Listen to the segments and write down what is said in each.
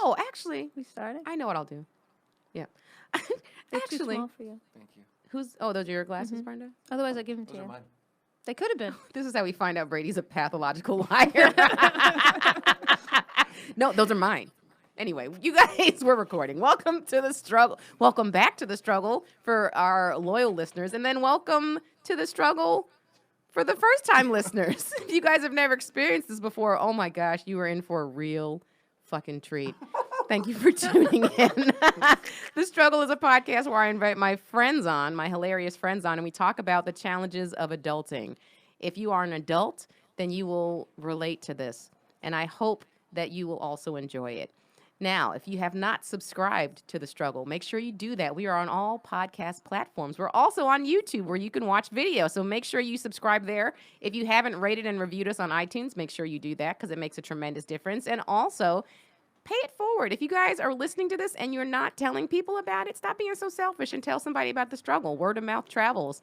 Oh, actually, We started. I know what I'll do. Yeah. They're too Actually, small for you. Thank you. those are your glasses, Brenda? Otherwise, I give them to Those are you. mine. They could have been. This is how we find out Brady's a pathological liar. No, those are mine. Anyway, you guys, we're recording. Welcome to the struggle. Welcome back to the struggle for our loyal listeners. And then welcome to the struggle for the first time listeners. If you guys have never experienced this before, oh my gosh, you are in for a real fucking treat. Thank you for tuning in. The Struggle is a podcast where I invite my friends on, my hilarious friends on, and we talk about the challenges of adulting. If you are an adult, then you will relate to this, and I hope that you will also enjoy it. Now, if you have not subscribed to The Struggle, make sure you do that. We are on all podcast platforms. We're also on YouTube where you can watch video, so make sure you subscribe there. If you haven't rated and reviewed us on iTunes, make sure you do that because it makes a tremendous difference. And also, pay it forward. If you guys are listening to this and you're not telling people about it, stop being so selfish and tell somebody about The Struggle. Word of mouth travels.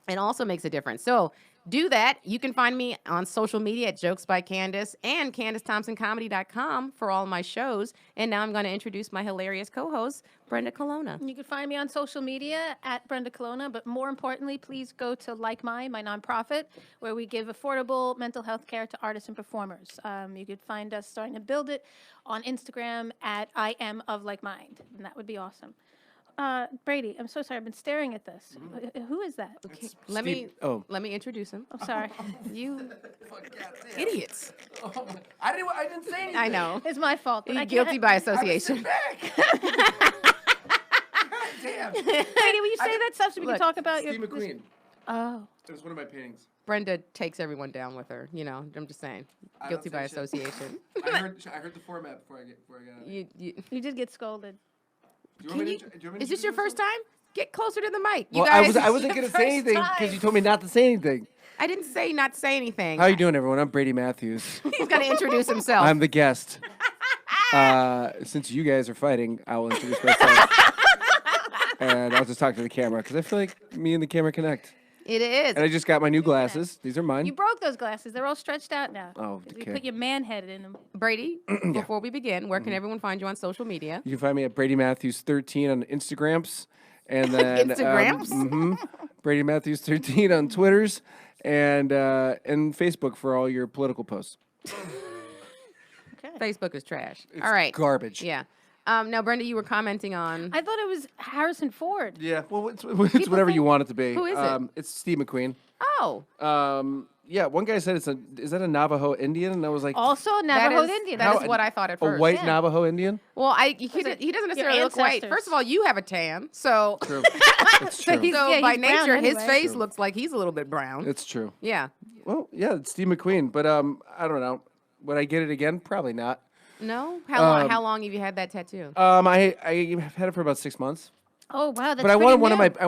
It also makes a difference. So do that. You can find me on social media at Jokes by Candice and CandiceThompsonComedy.com for all my shows. And now I'm going to introduce my hilarious co-host, Brenda Colonna. You can find me on social media at Brenda Colonna, but more importantly, please go to Like Mine, my nonprofit, where we give affordable mental health care to artists and performers. You could find us starting to build it on Instagram at I Am of Like Mind, and that would be awesome. Brady, I'm so sorry. I've been staring at this. Who is that? Okay, let me introduce him. I'm sorry. You idiots. Oh, I didn't say anything. I know. It's my fault. But I Guilty can't- by I was association. sitting back. Damn. Brady, will you say that stuff so we Look, can talk about Steve your... McQueen. Oh. It was one of my paintings. Brenda takes everyone down with her. You know, I'm just saying. I Guilty don't by say shit. association. I heard the format before I got it. You did get scolded. Do you want me to, do you want me to Is this your introduce first time? Get closer to the mic. You Well, guys, I wasn't going to say anything because you told me not to say anything. I didn't say not to say anything. How you doing, everyone? I'm Brady Matthews. He's going to introduce himself. I'm the guest. Since you guys are fighting, I will introduce myself. And I'll just talk to the camera because I feel like me and the camera connect. It is. And I just got my new glasses. These are mine. You broke those glasses. They're all stretched out now. Oh, You okay. put your man head in them. Brady, before we begin, where can everyone find you on social media? You can find me at Brady Matthews 13 on Instagrams. And then Instagrams? Brady Matthews 13 on Twitters and Facebook for all your political posts. Okay. Facebook is trash. All right. Garbage. Yeah. Now, Brenda, you were commenting on. I thought it was Harrison Ford. Yeah, well, it's whatever you want it to be. Who is it? It's Steve McQueen. Oh, Yeah, one guy said is that a Navajo Indian? And I was like, Also, that Navajo is, Indian. that is How- what I thought at a first. white yeah. Navajo Indian? Well, he doesn't Your necessarily look white. ancestors. First of all, you have a tan, so True. It's So true. he's- so yeah, by he's brown nature, his anyway. face True. looks like he's a little bit brown. It's true. Yeah. Well, yeah, it's Steve McQueen, but I don't know. Would I get it again? Probably not. No. How long have you had that tattoo? I have had it for about 6 months. Oh, wow. That's But I pretty wanted one of new. my I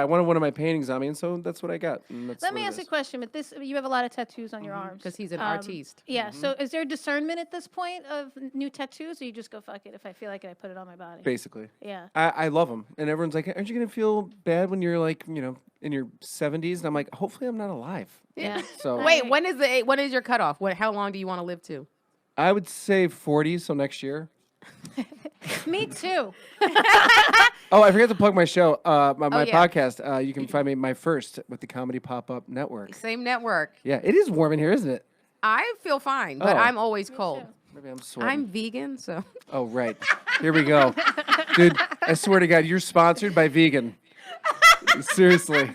wanted one of my paintings on me, and so that's what I got. And that's Let what me it ask you a is. question. But you have a lot of tattoos on your arms. Because he's an artiste. Yeah. So is there discernment at this point of new tattoos, or you just go fuck it? If I feel like it, I put it on my body. Basically. Yeah. I love them, and everyone's like, "Aren't you gonna feel bad when you're like, in your 70s?" And I'm like, "Hopefully, I'm not alive." Yeah. So Wait, when is your cutoff? How long do you want to live to? I would say 40, so next year. Me too. Oh, I forgot to plug my show, my yeah. podcast. You can find me my first with the Comedy Pop-Up Network. Same network. Yeah, it is warm in here, isn't it? I feel fine, but Oh. I'm always cold. Maybe I'm sweating. I'm vegan, so. Oh, right. Here we go. Dude, I swear to God, you're sponsored by vegan. Seriously.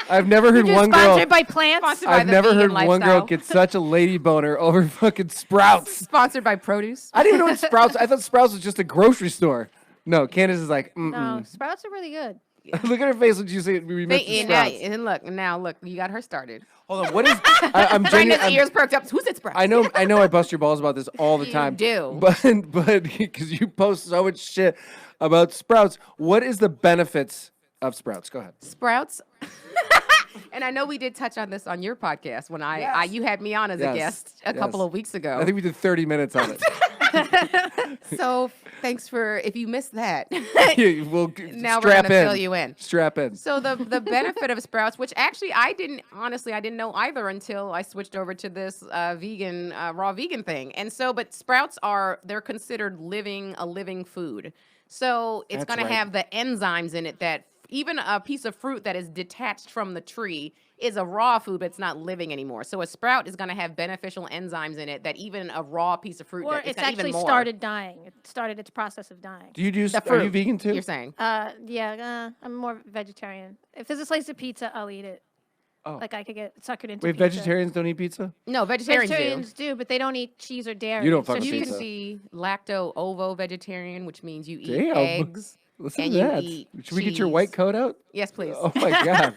I've never heard one girl. Sponsored by plants. Sponsored by I've the never vegan heard one girl lifestyle. get such a lady boner over fucking Sprouts. Sponsored by produce. I didn't even know what Sprouts. I thought Sprouts was just a grocery store. No, Candice is like, No, sprouts are really good. Look at her face when you say we mentioned Sprouts. And look, you got her started. Hold on, what is? I'm Brenda's genuine. ears perked up. Who's it, Sprouts? I know I bust your balls about this all the You time. do. But because you post so much shit about Sprouts, what is the benefits of Sprouts? Go ahead. Sprouts. And I know we did touch on this on your podcast when Yes. you had me on as a Yes. guest a couple Yes. of weeks ago. I think we did 30 minutes on it. So Thanks for if you missed that. We'll Now we're strap gonna in. fill you in. Strap in. So the benefit of sprouts, which actually I didn't know either until I switched over to this vegan raw vegan thing. And so, but sprouts they're considered a living food. So it's That's going to right. have the enzymes in it that even a piece of fruit that is detached from the tree is a raw food, but it's not living anymore. So a sprout is going to have beneficial enzymes in it that even a raw piece of fruit, Or it's it's got even actually more. started dying. It started its process of dying. Do you do? The Are you fruit, vegan too? You're saying? I'm more vegetarian. If there's a slice of pizza, I'll eat it. Oh. Like I could get suckered into Wait, pizza. vegetarians don't eat pizza? No, vegetarians do. do, but they don't eat cheese or dairy. You don't fuck So with You pizza. can be lacto-ovo vegetarian, which means you eat Damn. eggs. Listen and to you that. eat Should we get your white cheese. coat out? Yes, please. Oh my god!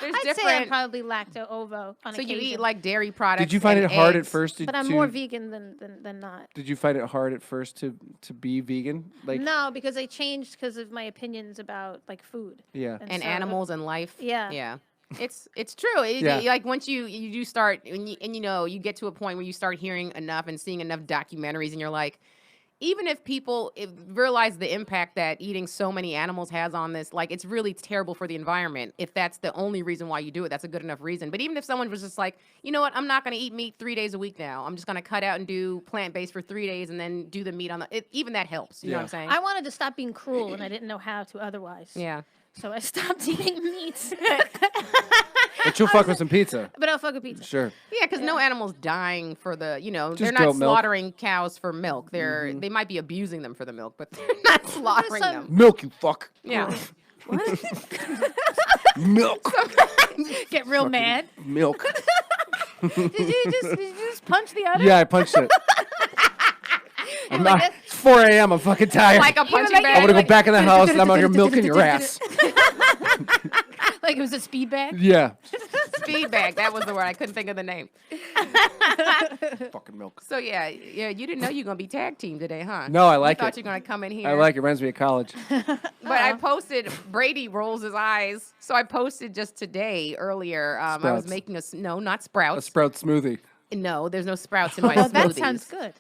There's I'd say I'm different. probably lacto-ovo on So you occasion. eat like dairy products. Did you find and it hard at eggs. first But I'm more vegan than not. Did you find it hard at first to be vegan? Like No, because I changed because of my opinions about like food. yeah. And so- animals and life. Yeah. Yeah. It's true. Yeah. Like once you do start and you get to a point where you start hearing enough and seeing enough documentaries and you're like, even if people realize the impact that eating so many animals has on this, like it's really terrible for the environment. If that's the only reason why you do it, that's a good enough reason. But even if someone was just like, you know what, I'm not going to eat meat 3 days a week now. I'm just going to cut out and do plant-based for 3 days and then do the meat on even that helps. You know what I'm saying? I wanted to stop being cruel, and I didn't know how to otherwise. Yeah. So I stopped eating meat. But you'll fuck with some pizza. But I'll fuck with pizza. Sure. Yeah, because no animal's dying for they're Just not goat milk. slaughtering cows for milk. They might be abusing them for the milk, but they're not slaughtering some- them. Milk, you fuck. Yeah. Milk. Get real mad. Milk. Did you just punch the other? Yeah, I punched it. I'm like not, this? it's 4 a.m. I'm fucking tired. Like a punching like- bag. I'm gonna go like- back in the house and I'm out here milking your ass. Like it was a speed bag? Yeah. Speed bag. That was the word. I couldn't think of the name. Fucking milk. So yeah, you didn't know you were gonna be tag team today, huh? No, I like you thought it. you were gonna come in here. I like it. Reminds me of college. But I posted. Brady rolls his eyes. So I posted just today earlier. I was Sprouts. making not A sprouts. sprout smoothie. No, there's no sprouts in my Oh, smoothies. that sounds good.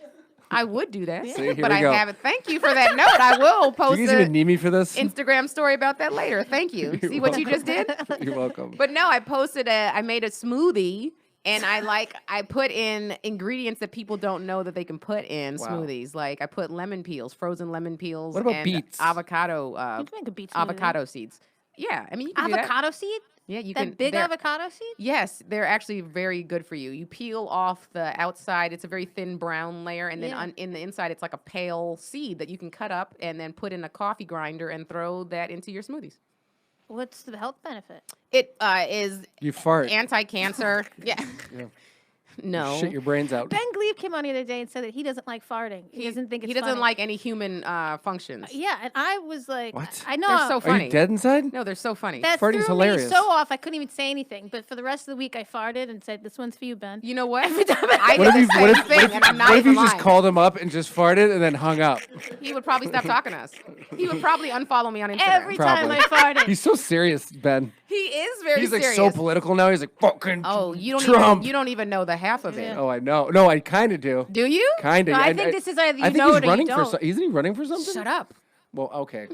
I would do that, See, here but we I go. haven't. Thank you for that note. I will Do post you guys even need me for this? Instagram story about that later. Thank you. You're See what you just did? You're welcome. But no, I made a smoothie and I put in ingredients that people don't know that they can put in Wow. smoothies. Like I put lemon peels, frozen lemon peels. What about and beets? Avocado, You can make a beet smoothie. avocado seeds. Yeah, I mean you can do that. Avocado seed? Yeah, you That can. big they're- avocado seed? Yes, they're actually very good for you. You peel off the outside; it's a very thin brown layer, and then Yeah. in the inside, it's like a pale seed that you can cut up and then put in a coffee grinder and throw that into your smoothies. What's the health benefit? It is You fart. anti-cancer. Yeah. Yeah. No. Shit your brains out. Ben Glebe came on the other day and said that he doesn't like farting. He doesn't think it's he doesn't funny. like any human functions. Yeah, and I was like, What? I know. They're so Are funny. you dead inside? No, they're so funny. That Farting's threw hilarious. me so off. I couldn't even say anything. But for the rest of the week, I farted and said, "This one's for you, Ben." You know what? I What did if the you same what if, thing, what if, and I'm not what if even you just lying. called him up and just farted and then hung up? He would probably stop talking to us. He would probably unfollow me on Instagram. Every time I Probably. farted. He's so serious, Ben. he is very He's like serious. so political now. He's like fucking Oh, you don't Trump. even know the half of it. Yeah. Oh, I know. No, I kind of do. Do you? Kind of. No, I think this is either you I think know he's it or you running for. don't. Isn't he running for something? Shut up. Well, okay.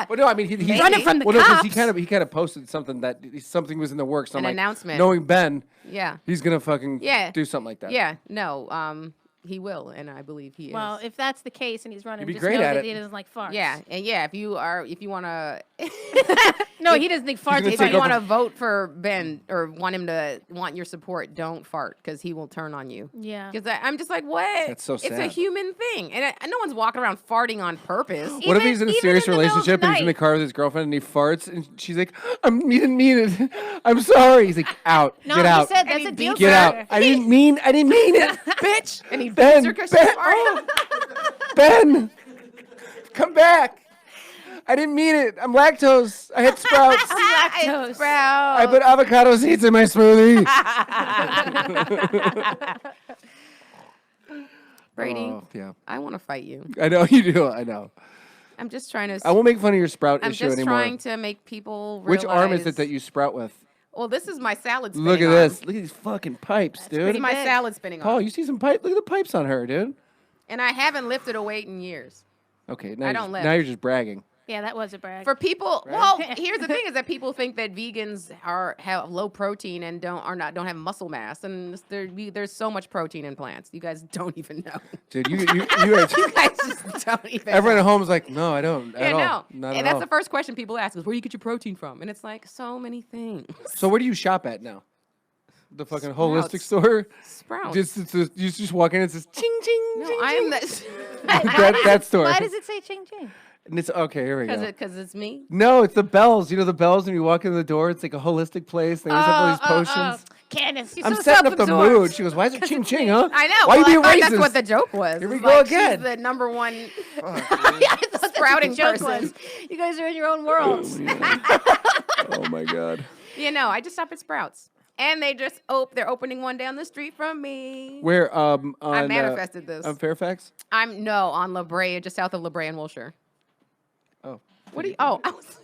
Well, no, I mean he's Running from the well, no, 'cause he cops. kind of posted something that something was in the works. So I'm An like, announcement. Knowing Ben, Yeah. he's gonna fucking Yeah. do something like that. Yeah. No. He will, and I believe he is. Well, if that's the case and he's running, He'd be just great know at that it. he doesn't like farts. yeah, and yeah, if you want to, No, he doesn't think farts. gonna if take you want to over- vote for Ben or want your support, don't fart because he will turn on you. Yeah. Because I'm just like, what? That's so It's a sad. human thing, and no one's walking around farting on purpose. What if Even- he's in a even serious in the middle of relationship the and he's in the night. car with his girlfriend and he farts and she's like, "You didn't mean it. I'm sorry." He's like, "Out, No, get he out, said And that's he a deal beats get out. breaker. I didn't mean it, Bitch, and he Ben, beats her 'cause Ben, she's farting. Ben, come back. I didn't mean it. I'm lactose. I had sprouts. Lactose. It's bro. I put avocado seeds in my smoothie." Brady, Oh, yeah. I want to fight you. I know you do. I know. I'm just trying to. I won't make fun of your sprout I'm issue just anymore. trying to make people realize. Which arm is it that you sprout with? Well, this is my salad spinning Look at arm. this. Look at these fucking pipes, This is dude. my big. salad spinning Paul, arm. you see some pipe? Look at the pipes on her, dude. And I haven't lifted a weight in years. Okay, I don't lift. now you're just bragging. Yeah, that was a brag. For people, Right? well, here's the thing: is that people think that vegans have low protein and don't have muscle mass, and there's so much protein in plants. You guys don't even know. Dude, you You guys just don't even. everyone know. at home is like, no, I don't. At all. No, Not and at that's all. the first question people ask is, where do you get your protein from? And it's like so many things. So where do you shop at now? The fucking holistic Sprouts. store? Sprouts. You just walk in and it says ching ching. no, ching, I ching. am the that store. Why does it say ching ching? And it's okay. Here we go. because it's me. No, it's the bells. You know the bells when you walk in the door. It's like a holistic place. They always have all these potions. Candice, you're I'm so setting up the self-absorbed. mood. She goes, "Why is it ching ching, huh? I know. Why well, you being I thought racist?" that's what the joke was. Here we It's go like, again. She's the number one I thought that's what sprouting the joke person. was. You guys are in your own worlds. Oh my god. I just shop at Sprouts. And they're opening one down the street from me. Where on I manifested this. on Fairfax? I'm on La Brea, just south of La Brea and Wilshire. Oh. What do you? Oh, I was.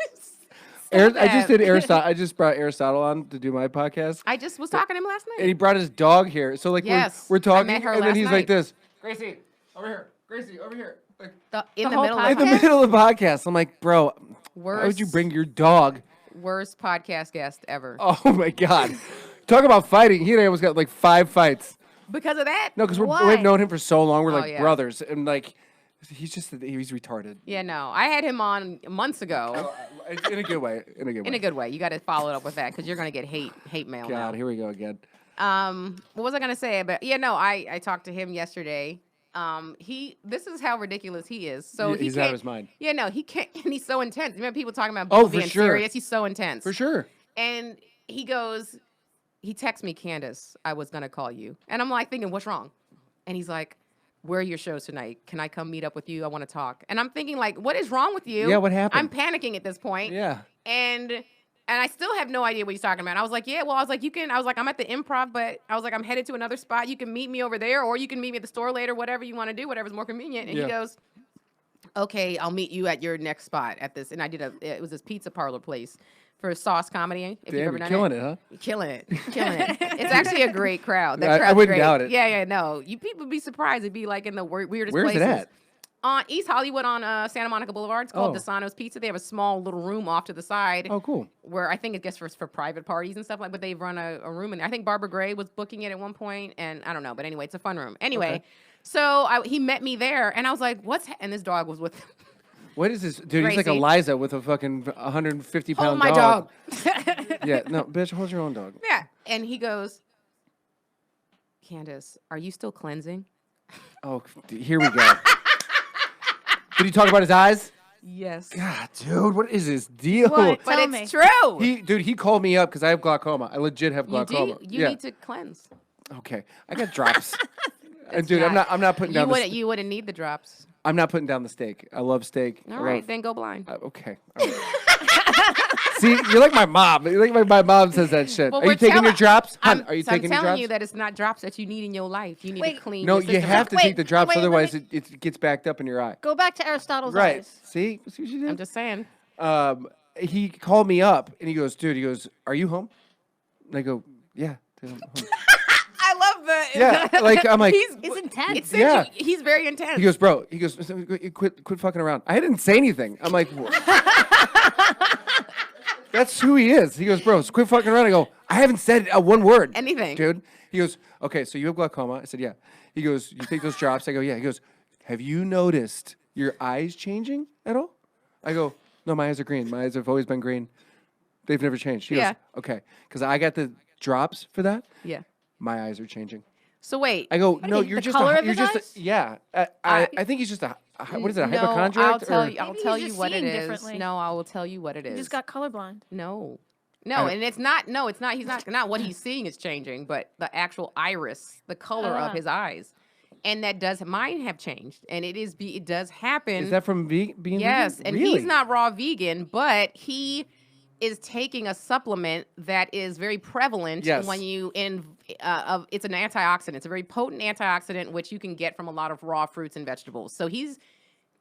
I just did Aristotle. I just brought Aristotle on to do my podcast, I just was talking to him last and he night. brought his dog here. So like Yes, we're I talking, met her and then last he's night. like this Gracie, over here. Gracie, over here. Like, In the whole middle podcast? in the of middle of the podcast. I'm like, bro, why would you Worst- bring your dog? worst podcast guest ever. Oh my god. Talk about fighting. He and I almost got like 5 fights. Because of that? No, because Why? we've known him for so long. We're Oh, like yeah. brothers, and like he's retarded. Yeah, no. I had him on months ago. In a good way. In a good way. In a good way. You got to follow it up with that because you're gonna get hate mail. God, now. here we go again. What was I gonna say? But I talked to him yesterday. This is how ridiculous he is. So He's out of his mind. Yeah, no, he can't. And he's so intense. Remember people talking about Oh, Bill for being sure. serious? He's so intense. For sure. And he texts me, Candice, I was gonna call you, and I'm like thinking, what's wrong? And he's like, where are your shows tonight? Can I come meet up with you? I want to talk. And I'm thinking, like, what is wrong with you? Yeah, what happened? I'm panicking at this point. Yeah. And I still have no idea what he's talking about. I was like, I'm at the Improv, but I was like, I'm headed to another spot. You can meet me over there, or you can meet me at the store later, whatever you want to do, whatever's more convenient. And Yeah. he goes, okay, I'll meet you at your next spot at this. And it was this pizza parlor place for Sauce Comedy. If you've Damn, ever you're done killing it, huh? Killing it. It's actually a great crowd. That I crowd's wouldn't great. doubt it. Yeah, no. You people would be surprised. It'd be like in the weirdest Where's places. it at? On East Hollywood on Santa Monica Boulevard. It's called Oh. DeSano's Pizza. They have a small little room off to the side Oh, cool. where I think it gets for private parties and stuff like. But they run a room in there. I think Barbara Gray was booking it at one point, and I don't know. But anyway, it's a fun room. Anyway, Okay. so he met me there, and I was like, and this dog was with him. What is this? Dude, he's like Gracie. Eliza with a fucking 150-pound Hold my dog. dog. Yeah, no, bitch, hold your own dog. Yeah. And he goes, Candice, are you still cleansing? Oh, here we go. Did he talk about his eyes? Yes. God, dude, what is this deal? What? But Tell it's me. true. He called me up because I have glaucoma. I legit have You glaucoma. do? You yeah. need to cleanse. Okay, I got drops. and It's dude, I'm not putting down. You wouldn't need the drops. I'm not putting down the steak. I love steak. All I right, love- then go blind. Okay. All right. See, you're like my mom. You're like my mom says that shit. Well, Are you we're taking your telling- drops? Hun, are you I'm taking your telling drops? you that it's not drops that you need in your life. You need Wait. to clean. No, your you system have out. to Wait, take the drops, wait, let otherwise me- it gets backed up in your eye. Go back to Aristotle's Right. eyes. See what you did? I'm just saying. He called me up and he goes, dude, are you home? And I go, yeah. dude, I'm home." I love the. Yeah, like, I'm like- It's intense. It's Yeah. He's very intense. He goes, bro. He goes, quit fucking around. I didn't say anything. I'm like, that's who he is. He goes, bro, quit fucking around. I go, I haven't said one word. Anything. Dude. He goes, okay, so you have glaucoma. I said, yeah. He goes, you take those drops? I go, yeah. He goes, have you noticed your eyes changing at all? I go, no, my eyes are green. My eyes have always been green. They've never changed. He Yeah. goes, okay, because I got the drops for that. Yeah. My eyes are changing. So wait. I go, no, the you're just color a, of you're his just eyes? yeah. I think he's just what is it? A No, hypochondriac? I'll tell or- you. I'll Maybe tell he's you just what it seeing is. differently. No, I will tell you what it is. You just got colorblind. No, I- and it's not. No, it's not. He's not what he's seeing is changing, but the actual iris, the color of Ah. his eyes, and that does mine have changed, and it does happen. Is that from being yes, vegan? and Really? he's not raw vegan, but he is taking a supplement that is very prevalent Yes. when you it's an antioxidant. It's a very potent antioxidant which you can get from a lot of raw fruits and vegetables. So he's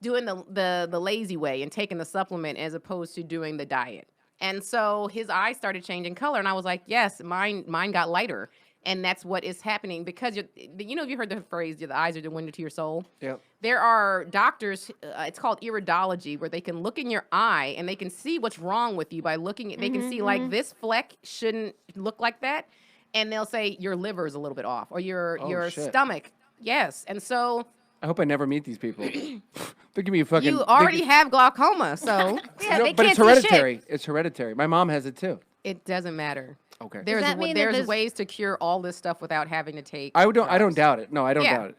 doing the lazy way and taking the supplement as opposed to doing the diet. And so his eyes started changing color, and I was like, yes, mine got lighter. And that's what is happening because you heard the phrase, the eyes are the window to your soul. Yep. There are doctors, it's called iridology, where they can look in your eye and they can see what's wrong with you by looking at, they can see like this fleck shouldn't look like that. And they'll say your liver is a little bit off or your shit. stomach. Yes. And so I hope I never meet these people. They'll give me a fucking. you already have glaucoma. So Yeah, No, they but can't it's see hereditary. shit. It's hereditary. My mom has it too. it doesn't matter. Okay. There's that mean that there's there's- ways to cure all this stuff without having to take I don't drugs. doubt it. No, I don't Yeah. doubt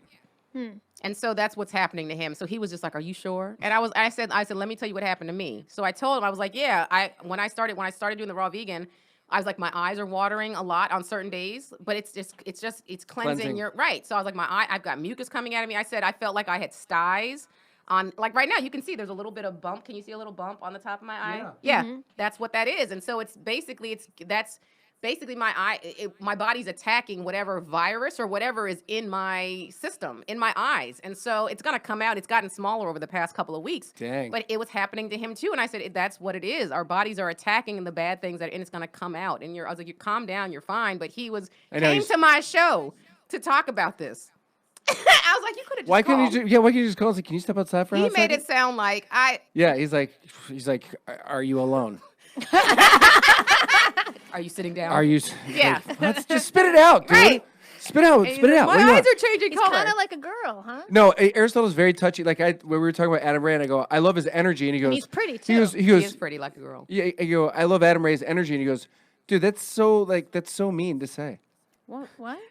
it. And so that's what's happening to him. So he was just like, "Are you sure?" And I said, "Let me tell you what happened to me." So I told him, I was like, "Yeah, when I started doing the raw vegan, I was like, my eyes are watering a lot on certain days, but it's cleansing Cleansing. your right." So I was like, I've got mucus coming out of me. I said I felt like I had styes on, like right now you can see there's a little bit of bump. Can you see a little bump on the top of my eye? Yeah, that's what that is. And so that's basically my eye, my body's attacking whatever virus or whatever is in my system, in my eyes. And so it's going to come out. It's gotten smaller over the past couple of weeks. Dang. But it was happening to him too. And I said, that's what it is. Our bodies are attacking the bad things and it's going to come out. And I was like, you calm down, you're fine. But he I know, came he's- to my show to talk about this. I was like, you could have just Why couldn't called. you? Why can't you just call and say, "Can you step outside for a He hot made second?" it sound like Yeah, he's like, "Are you alone? are you sitting down? Are you?" Yeah. Like, let's just spit it out, dude. Right. Spit out. And he's Spit it like, out. my What do you eyes want? are changing He's color. kind of like a girl, huh? No, Aristotle's very touchy. Like when we were talking about Adam Ray, and I go, "I love his energy," and he goes, he's pretty, He too. goes, he He goes, is pretty like a girl. yeah. I go, "I love Adam Ray's energy," and he goes, "Dude, that's so mean to say." What?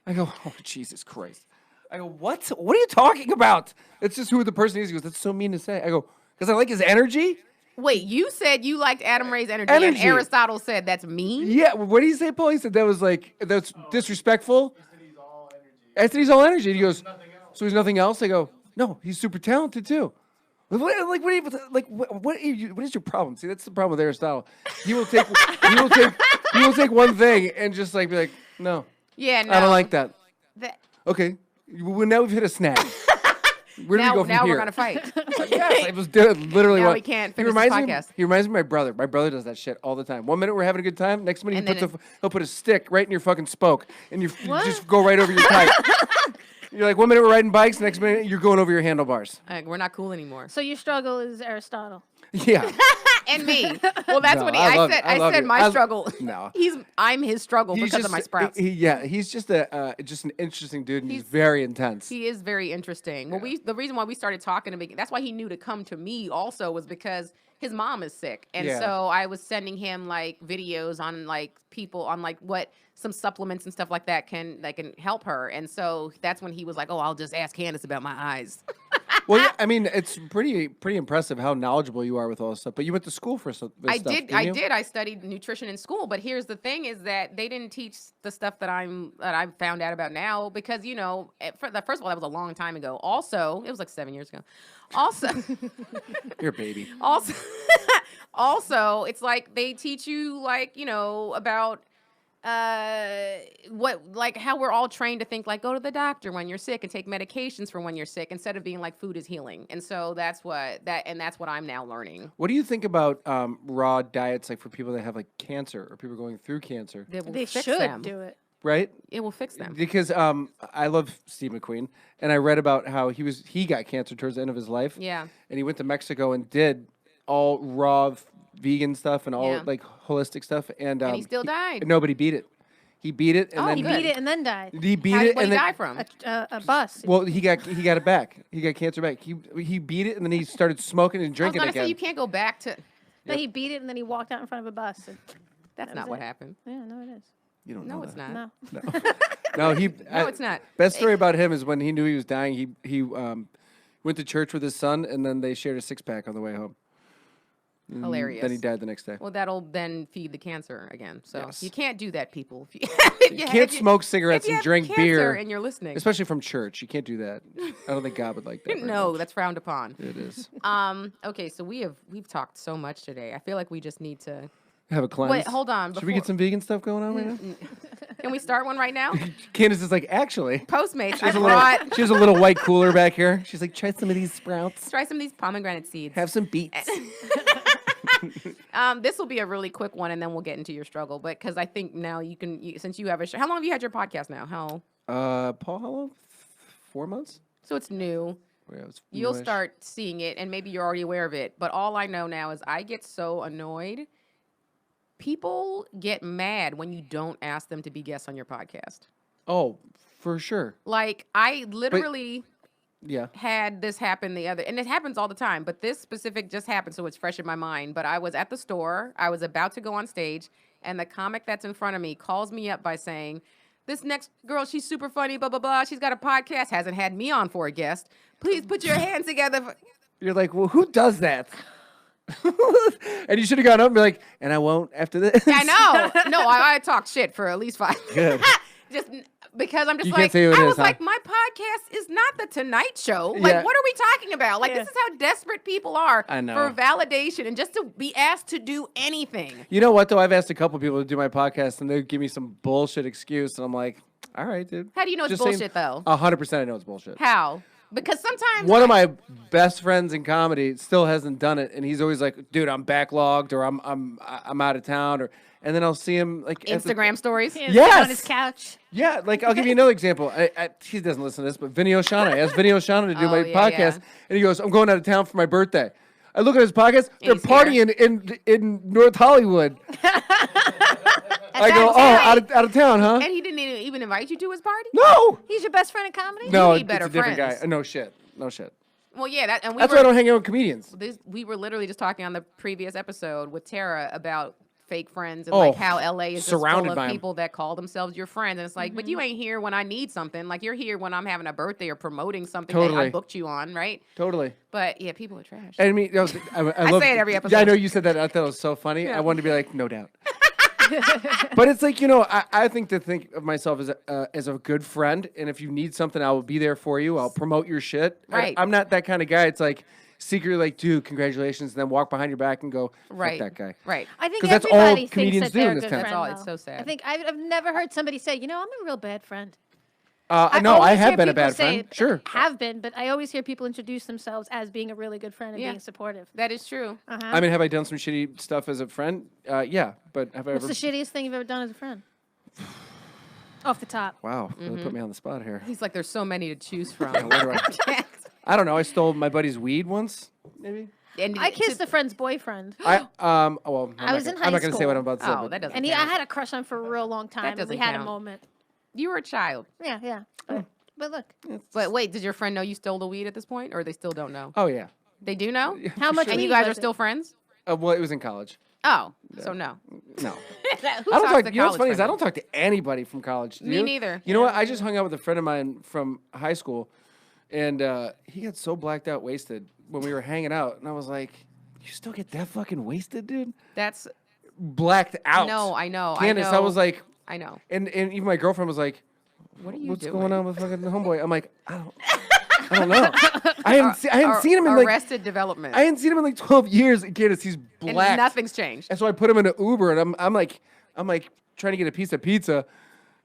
I go, "Oh, Jesus Christ." I go, "What? What are you talking about?" It's just who the person is. He goes, "That's so mean to say." I go, "Because I like his energy." Wait, you said you liked Adam Ray's energy, and Energy. Aristotle said that's mean? Yeah. What did he say, Paul? He said that's disrespectful. I said he's all energy. And he goes, "So he's nothing else?" I go, "No, he's super talented too." What is your problem? See, that's the problem with Aristotle. He will take one thing and just like be like, "No, Yeah, no. I don't like that." that. Okay, well, now we've hit a snag. Where do we go from Now here? we're gonna fight. Yes, I was literally. Now what- we can't he finish this reminds me. podcast. He reminds me of my brother. My brother does that shit all the time. 1 minute we're having a good time. Next minute And then he'll put a stick right in your fucking spoke, and you What? just go right over your tire. You're like 1 minute we're riding bikes. Next minute you're going over your handlebars. We're not cool anymore. So your struggle is Aristotle. Yeah. And me. Well, that's No, what I love- I I love said you. my struggle. No. I'm his struggle because of my sprouts. He's just an interesting dude, and he's very intense. He is very interesting. Well, the reason why we started talking to that's why he knew to come to me also was because his mom is sick. And Yeah. so I was sending him like videos on like people on like what some supplements and stuff like that can help her. And so that's when he was like, "Oh, I'll just ask Candice about my eyes." Well, yeah, I mean, it's pretty impressive how knowledgeable you are with all this stuff. But you went to school for this I stuff, did. didn't I you? did. I studied nutrition in school, but here's the thing: is that they didn't teach the stuff that I've found out about now because first of all, that was a long time ago. Also, it was like 7 years ago. Also, You're a baby. also, it's like they teach you about how we're all trained to think like go to the doctor when you're sick and take medications for when you're sick instead of being like food is healing. And so that's what I'm now learning. What do you think about raw diets, like for people that have like cancer or people going through cancer, They will They fix should them. do it. right? It will fix them. Because I love Steve McQueen, and I read about how he got cancer towards the end of his life. Yeah. And he went to Mexico and did all raw vegan stuff and all Yeah. like holistic stuff, and he still died. Nobody beat it. He beat it, and Oh, then He good. beat it and then died. He beat What it, did and he then die from? A bus. well, he got it back. He got cancer back. He beat it, and then he started smoking and I was drinking gonna again. say you can't go back to. No, he beat it and then he walked out in front of a bus. That's That not was what it. happened. Yeah, no, it is. You don't No, know it's that. not. No. No, he. No, it's not. Best story about him is when he knew he was dying. He went to church with his son, and then they shared a 6-pack on the way home. And Hilarious. Then he died the next day. Well, that'll then feed the cancer again. So Yes. you can't do that, people. If You can't smoke cigarettes if you and have drink cancer beer, and you're listening. especially from church. You can't do that. I don't think God would like that. very No, much. that's frowned upon. It is. Okay, so we've talked so much today. I feel like we just need to. Have a cleanse. Wait, hold on. Should we get some vegan stuff going on right now? Can we start one right now? Candace is like, actually, Postmates. she I has, a brought. little, she has a little white cooler back here. She's like, try some of these sprouts. Try some of these pomegranate seeds. Have some beets. This will be a really quick one, and then we'll get into your struggle. But because I think now since you have a show. How long have you had your podcast now? How? Paul, how long? 4 months? So it's new. Yeah, it was You'll newish. start seeing it, and maybe you're already aware of it. But all I know now is I get so annoyed. People get mad when you don't ask them to be guests on your podcast. Oh, for sure. Like, I literally Yeah. had this happen and it happens all the time, but this specific just happened, so it's fresh in my mind. But I was at the store, I was about to go on stage, and the comic that's in front of me calls me up by saying, this next girl, she's super funny, blah, blah, blah. She's got a podcast, hasn't had me on for a guest. Please put your hands together. You're like, well, who does that? And you should have gone up and be like, and I won't after this. I know. No, I talk shit for at least 5. Good. Just because I'm just You can't like, say who it I is, was huh? like, my podcast is not the Tonight Show. Like, Yeah. what are we talking about? Like, this is how desperate people are I know. for validation and just to be asked to do anything. You know what, though? I've asked a couple people to do my podcast, and they give me some bullshit excuse, and I'm like, all right, dude. How do you know it's Just saying- bullshit, though? 100% I know it's bullshit. How? Because sometimes One of my best friends in comedy still hasn't done it, and he's always like, "Dude, I'm backlogged, or I'm out of town," and then I'll see him like at the- Instagram stories. He was Yes! on his couch. Yeah, like I'll give you another example. He doesn't listen to this, but Vinny Oshana. I asked Vinny Oshana to do Oh, my yeah, podcast, yeah. and he goes, "I'm going out of town for my birthday." I look at his podcast; they're he's partying in North Hollywood. I go, "Oh, out of town, huh?" And he didn't even invite you to his party? No, He's your best friend in comedy? no, need it's better a different friends. guy. No shit, no shit. Well, yeah, and That's why I don't hang out with comedians. we were literally just talking on the previous episode with Tara about fake friends and Oh, like how LA is just surrounded full by of 'em. people that call themselves your friends. And it's like, but you ain't here when I need something. Like, you're here when I'm having a birthday or promoting something that I Totally. booked you on, right? Totally. But yeah, people are trash. I mean, I love, say it every Yeah, I episode. know you said that. I thought it was so funny. Yeah. I wanted to be like, no doubt. But it's like, you know, I think to think of myself as a good friend, and if you need something, I will be there for you. I'll promote your shit. Right. I'm not that kind of guy. It's like secretly like, dude, congratulations, and then walk behind your back and go, fuck Right. that guy. Right. I think 'Cause that's all everybody thinks comedians that do in they're a this good town. That's friend, all. It's though. so sad. I think I've never heard somebody say, you know, I'm a real bad friend. No, I always have hear been a people bad say friend. Sure. Have been, but I always hear people introduce themselves as being a really good friend and Yeah. being supportive. That is true. Uh-huh. I mean, have I done some shitty stuff as a friend? Yeah, but have I What's ever? the shittiest thing you've ever done as a friend? Off the top. Wow, really put me on the spot here. He's like, there's so many to choose from. Where do I don't know. I stole my buddy's weed once, maybe. And I kissed a friend's boyfriend. Well, I'm I was in I'm not high gonna say what I'm about to say. Oh, but- that doesn't And I count. had a crush on him for a real long time. And we doesn't had a count. moment. You were a child. Yeah, yeah. But look, But wait, did your friend know you stole the weed at this point, or they still don't know? Oh yeah. They do know? how much And weed you guys was are it? still friends? Well, it was in college. Oh, so no. No. Who I don't talks talk. to You know what's college funny is I friends? don't talk to anybody from college. Do Me you? neither. You know what? I just hung out with a friend of mine from high school, and he got so blacked out, wasted when we were hanging out, and I was like, "You still get that fucking wasted, dude? That's Blacked out." no, I know. Candice, I know. I was like, I know. and even my girlfriend was like, What are you "What's doing? going on with fucking homeboy?" I'm like, I don't know. I hadn't seen him in like Arrested Development. I hadn't seen him in like 12 years. And Candice, he's and black. nothing's changed. And so I put him in an Uber, and I'm like trying to get a piece of pizza,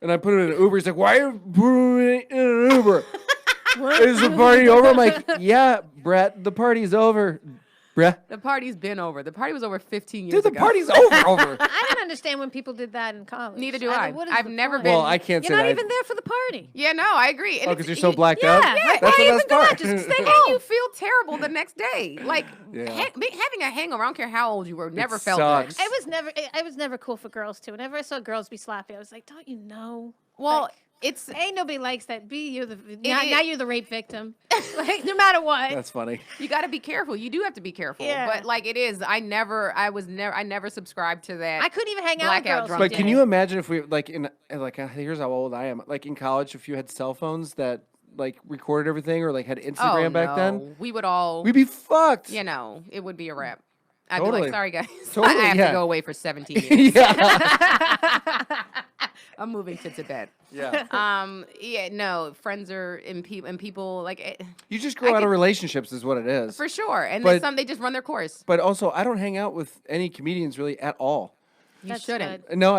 and I put him in an Uber. He's like, "Why are you putting me in an Uber? Is the party over?" I'm like, "Yeah, Brett, the party's over, bruh." The party's been over. The party was over 15 years Dude, the ago. party's over. I didn't understand when people did that in college. Neither do don't- I. what is I've the never point? been- Well, I can't You're say not that. even there for the party. Yeah, no, I agree. And Oh, it's- because you're so you- blacked yeah, out. why That's are the you best even going? part. Just stay And home. you feel terrible the next day. Like Yeah. having a hangover. I don't care how old you were. Never felt sucks. good. I was never cool for girls too. Whenever I saw girls be sloppy, I was like, don't you know? Well, Like, it's A, nobody likes that. B, you're the is- now you're the rape victim. Like no matter what. That's funny. you got to be careful. You do have to be careful. Yeah. But like it is. I never subscribed to that. I couldn't even hang out with Blackout girls. drunk. But Yeah. can you imagine if we here's how old I am. Like in college, if you had cell phones that like recorded everything or like had Instagram oh, back then, no. We would all. we'd be fucked. You know, it would be a wrap. I'd be Totally. like, sorry guys, Totally, I have yeah. to go away for 17 years. yeah. I'm moving to Tibet. Yeah. Yeah, no, friends are and people like You just grow out of relationships is what it is. for sure. And But- then some they just run their course. But also, I don't hang out with any comedians really at all. You That's shouldn't. good. No,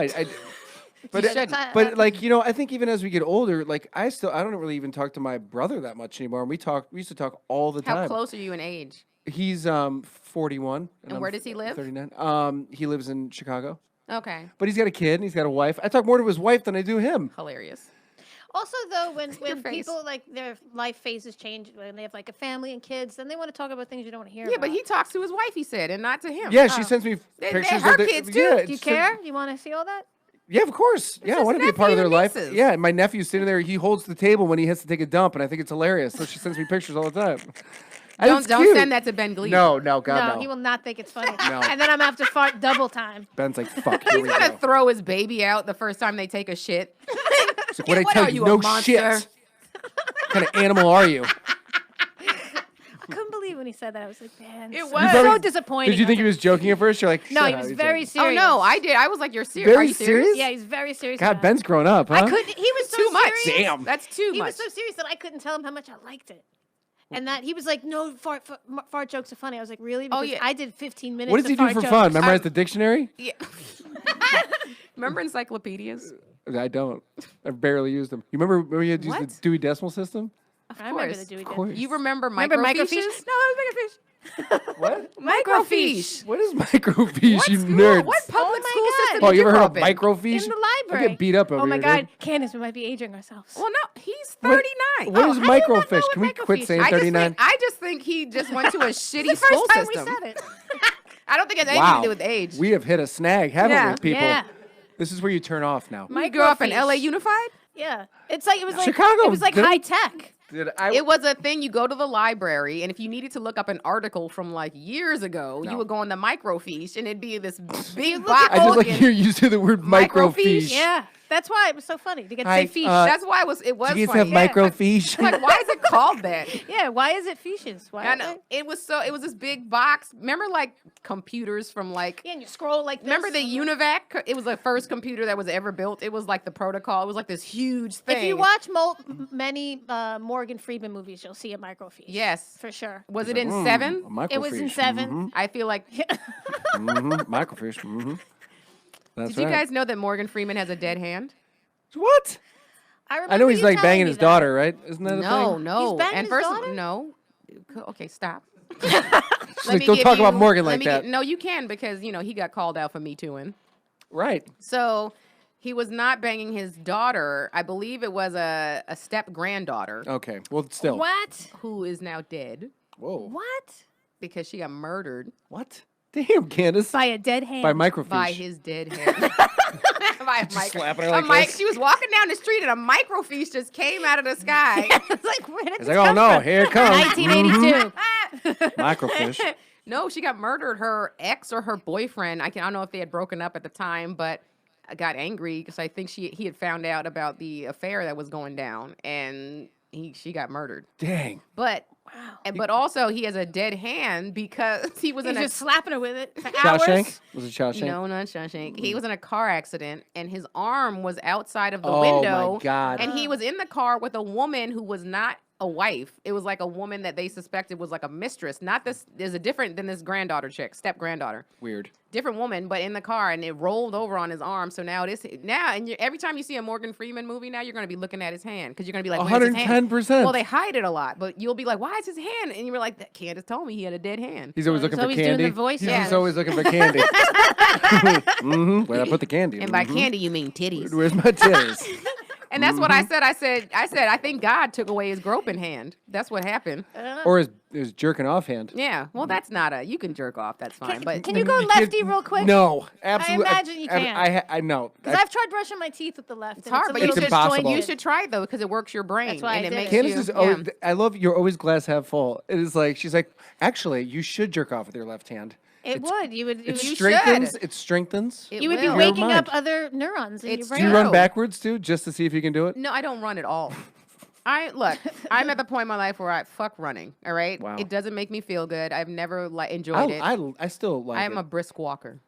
but You shouldn't. but like you know, I think even as we get older, like I don't really even talk to my brother that much anymore. And we used to talk all the How time. close are you in age? He's 41. And I'm where does he live? 39. He lives in Chicago. Okay. But he's got a kid and he's got a wife. I talk more to his wife than I do him. Hilarious. Also, though, when face. people, like, their life phases change, when they have, like, a family and kids, then they want to talk about things you don't want to hear Yeah, about. but he talks to his wife, he said, and not to him. Yeah, she sends me They- pictures her of their kids, too. Yeah, Do you it's- care? You want to see all that? Yeah, of course. Yeah, I his want to be a part of nephew their and life. nieces. Yeah, my nephew's sitting there. He holds the table when he has to take a dump, and I think it's hilarious. So she sends me pictures all the time. And Don't it's cute. send that to Ben Glee. No, God, no. No, he will not think it's funny. No. And then I'm going to have to fart double time. Ben's like, fuck, here we He's go. gonna throw his baby out the first time they take a shit. It's like, what I What tell are you, you, a no monster? shit. What kind of animal are you? I couldn't believe when he said that. I was like, man, It so, was. so disappointing. Did you think he I was joking at first? You're like, No, he "Shut was up, very he's serious. Oh no, I did. I was like, you're serious. Very Are you serious? serious? Yeah, he's very serious. God, about Ben's grown up, huh? it. I couldn't. He was so Too much. serious. Damn. That's too He much. was so serious that I couldn't tell him how much I liked it. And that he was like, no, fart jokes are funny. I was like, really? Oh, Because yeah. I did 15 minutes What does of he do fart for jokes. fun? Memorize the dictionary? Yeah. Remember encyclopedias? I don't. I've barely used them. You remember when you had to use What? the Dewey Decimal System? I remember course. the Dewey Of course. Decimal. You remember Remember microfiches? microfiche? No, it was microfiche. What? Microfiche. What is microfiche, What you school? nerds? What public my school God. system Oh, did you ever grow heard of up in? microfiche? In the I library. get beat up over Oh my here, God, dude. Candice, we might be aging ourselves. Well, no, he's What- 39. What Oh, is how do you not know microfiche? what Can we quit microfiche saying is? 39? I just think he just went to a shitty the school first time system. we said it. I don't think it has anything Wow. to do with age. We have hit a snag, haven't Yeah. we, people? Yeah. This is where you turn off now. You grew up in Microfiche. LA Unified? Yeah, it's like it was like Chicago, It was like didn't- high tech. Did I? It was a thing. You go to the library, and if you needed to look up an article from like years ago, No. you would go on the microfiche, and it'd be this big look box. at I just like looking- hear you say the word microfiche. Microfiche? Yeah, that's why it was so funny to get to Hi, say fiche. That's why it was Do you guys funny. have Yeah. microfiche? Like, why is it called that? Yeah, why is it fiches? Why? I know. It was this big box. Remember like computers from like Yeah, and you scroll like this. remember the UNIVAC? It was the first computer that was ever built. It was like the protocol. It was like this huge thing. If you watch many Morgan Freeman movies, you'll see a microfiche. Yes. for sure. Was it in A 7? microfiche. It was in 7. I feel like Microfiche. That's Did you right. guys know that Morgan Freeman has a dead hand? What? remember I know he's you like telling banging me his that. daughter, right? Isn't that a No, thing? no. He's banging and his first, daughter? no. Okay, stop. She's Let like, me don't give talk about you- Morgan let like me that. gi- no, you can because he got called out for Me Tooing. Right. So he was not banging his daughter. I believe it was a step granddaughter Okay. Well, still. What? who is now dead Whoa. What? because she got murdered What? Damn, Candice. By a dead hand. By microfiche. by his dead hand. By a Just slapping her a like this. She was walking down the street and a microfiche just came out of the sky. It's like, where did He's this like, oh come no, from? here it comes. 1982. Microfiche. No, she got murdered. Her ex or her boyfriend. I don't know if they had broken up at the time, but I got angry because I think he had found out about the affair that was going down, and she got murdered. Dang. But Wow. but also he has a dead hand because he was He's in a just slapping her with it for Shawshank? hours. Was it Shawshank? no, not Shawshank. He was in a car accident, and his arm was outside of the Oh, window. my God. And he was in the car with a woman who was not a wife. It was like a woman that they suspected was like a mistress. Not this. There's a different than this granddaughter chick, step granddaughter. Weird. Different woman, but in the car, and it rolled over on his arm. So now every time you see a Morgan Freeman movie now, you're going to be looking at his hand because you're going to be like, "Where's his hand?" 110%. Well, they hide it a lot, but you'll be like, "Why is his hand?" And you're like, "That Candice told me he had a dead hand." He's always He's looking always for doing candy. the voice, He's yeah. just always looking for candy. Where I put the candy? And by candy, you mean titties. Where's my titties? And that's what I said. I said, I think God took away his groping hand. That's what happened. Or his jerking off hand. Yeah. Well, that's not you can jerk off. That's fine. But Can you go lefty real quick? No, absolutely. imagine you can. I know. Because I've tried brushing my teeth with the left. it's hard, but It's impossible. you should try it though because it works your brain That's why and I it did makes it. Candice you. is always, I love you're always glass half full. It is like she's like, actually, you should jerk off with your left hand. It would. You would. It You strengthens. should. It strengthens. It You would be will. Your waking mind. up other neurons in It's your Do brain. you run No. backwards too, just to see if you can do it? No, I don't run at all. I'm at the point in my life where I fuck running. All right. Wow. It doesn't make me feel good. I've never enjoyed it. I still like I am it. a brisk walker.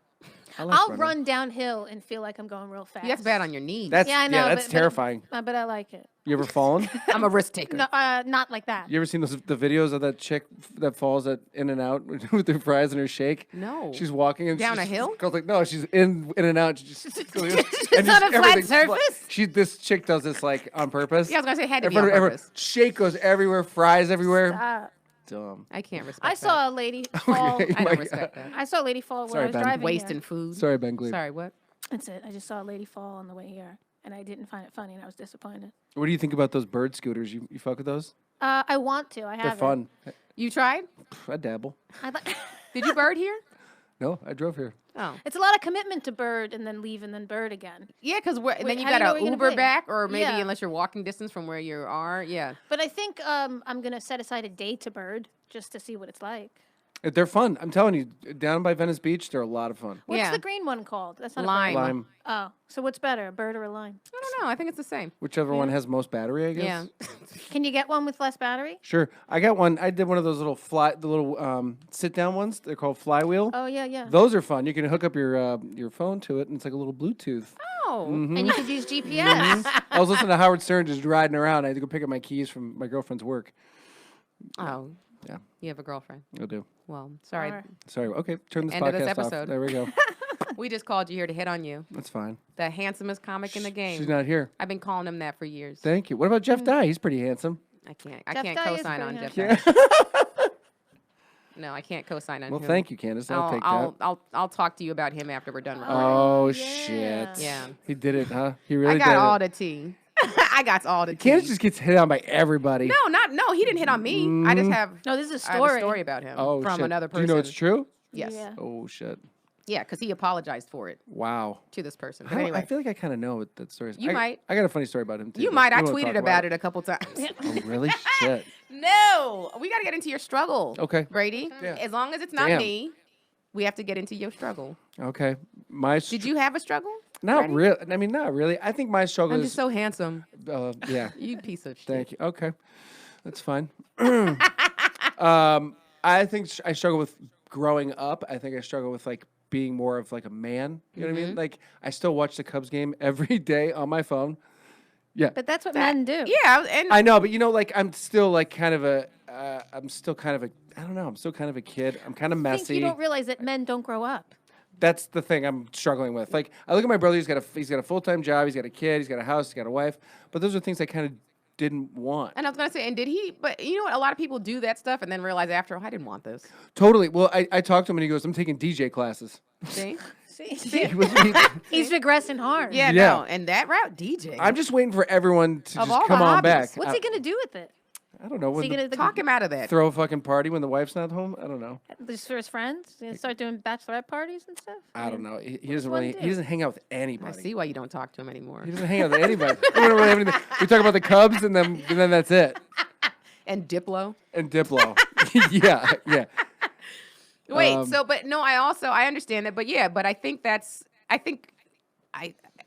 I like I'll running. run downhill and feel like I'm going real fast. That's bad on your knees. That's Yeah, I know. that's but terrifying. But I like it. You ever fallen? I'm a risk taker. No, not like that. You ever seen the videos of that chick that falls at In and Out with her fries and her shake? No. She's walking and Down a she's, hill? Goes like, no, she's in and out. She just goes, Just on a flat everything's surface? This chick does this like on purpose. Yeah, I was gonna say it had to be Everyone- on everyone- purpose. Shake goes everywhere, fries everywhere. dumb. I can't respect I that. saw a lady fall. I my don't respect that. I saw a lady fall Sorry, when I was Ben. driving Wasting here. food. Sorry, Ben Glee. Sorry, what? That's it. I just saw a lady fall on the way here, and I didn't find it funny, and I was disappointed. What do you think about those bird scooters? You fuck with those? I want to. I They're haven't. fun. You tried? I dabble. I like. Did you bird here? No, I drove here. Oh. It's a lot of commitment to bird and then leave and then bird again. Yeah, because then Wait, you how do you got know to where you're gonna Uber be? back, or maybe Yeah. unless you're walking distance from where you are. Yeah. But I think I'm gonna set aside a day to bird just to see what it's like. They're fun. I'm telling you, down by Venice Beach, they're a lot of fun. What's Yeah. the green one called? That's not Lime. a bird. Lime, Oh, so what's better, a bird or a lime? I don't know. I think it's the same. whichever one has most battery, I guess. Yeah. Can you get one with less battery? Sure. I got one. I did one of those little sit down ones. They're called flywheel. Oh yeah, yeah. Those are fun. You can hook up your phone to it, and it's like a little Bluetooth. Oh. And you could use GPS. I was listening to Howard Stern just riding around. I had to go pick up my keys from my girlfriend's work. Oh. Yeah. You have a girlfriend. I do. Well, sorry. Alright. Sorry. Okay, turn this End of podcast this off. episode. There we go. We just called you here to hit on you. That's fine. The handsomest comic in the game. She's not here. I've been calling him that for years. Thank you. What about Jeff Dye? He's pretty handsome. I can't Jeff Dye is co-sign on pretty Jeff. handsome. Dye. No, I can't co-sign on Well, him. thank you, Candice. I'll take that. I'll talk to you about him after we're done recording. Oh, yeah. shit. Yeah. He did it, huh? He really I did got it. all the tea. I got all the tea. Candice just gets hit on by everybody. No, he didn't hit on me. I just have No, this is a I have a story. story about him Oh, from shit. another Do person. you know it's true? Yes. Yeah. Oh, shit. Yeah, because he apologized for it Wow. to this person. I, But don't- anyway, I feel like I kind of know what that story is. You might. I got a funny story about him, too. you but might. I we won't tweeted talk about it a couple times. Oh, really? Shit. No, we got to get into your struggle. Okay. Brady. Yeah. As long as it's not Damn. me, we have to get into your struggle. Okay. My Did you have a struggle? Not Brady? really. I mean, not really. I think my struggle I'm is. just so handsome. Yeah. You piece of shit. Thank you. Okay. That's fine. I think I struggle with growing up. I think I struggle with like being more of like a man. You know what I mean? Like I still watch the Cubs game every day on my phone. Yeah. But that's what men do. Yeah, and I know, but you know, like I'm still like kind of a. I'm still kind of a. I don't know. I'm still kind of a kid. I'm kind of I think messy. you don't realize that men don't grow up. That's the thing I'm struggling with. Like I look at my brother. He's got a full-time job. He's got a kid. He's got a house. He's got a wife. But those are things I kind of didn't want. I was gonna say, and did he? But you know what? A lot of people do that stuff and then realize after, oh, I didn't want this. Totally. Well, I talked to him and he goes, "I'm taking DJ classes." See? See? He was- he- He's regressing hard. Yeah, Yeah. no. And that route, DJ. I'm just waiting for everyone to Of just all the come on hobbies, back. What's he gonna do with it? I don't know. Is When he gonna talk him out of that. throw a fucking party when the wife's not home? I don't know. just for his friends? He's gonna start doing bachelorette parties and stuff? I don't know. He doesn't one really. do? He doesn't hang out with I anybody. see why you don't talk to him anymore. He doesn't hang out with anybody. We don't really have anything. We talk about the Cubs and then that's it. And Diplo. And Diplo. yeah, yeah. Wait, but no, I understand that, but yeah, but I think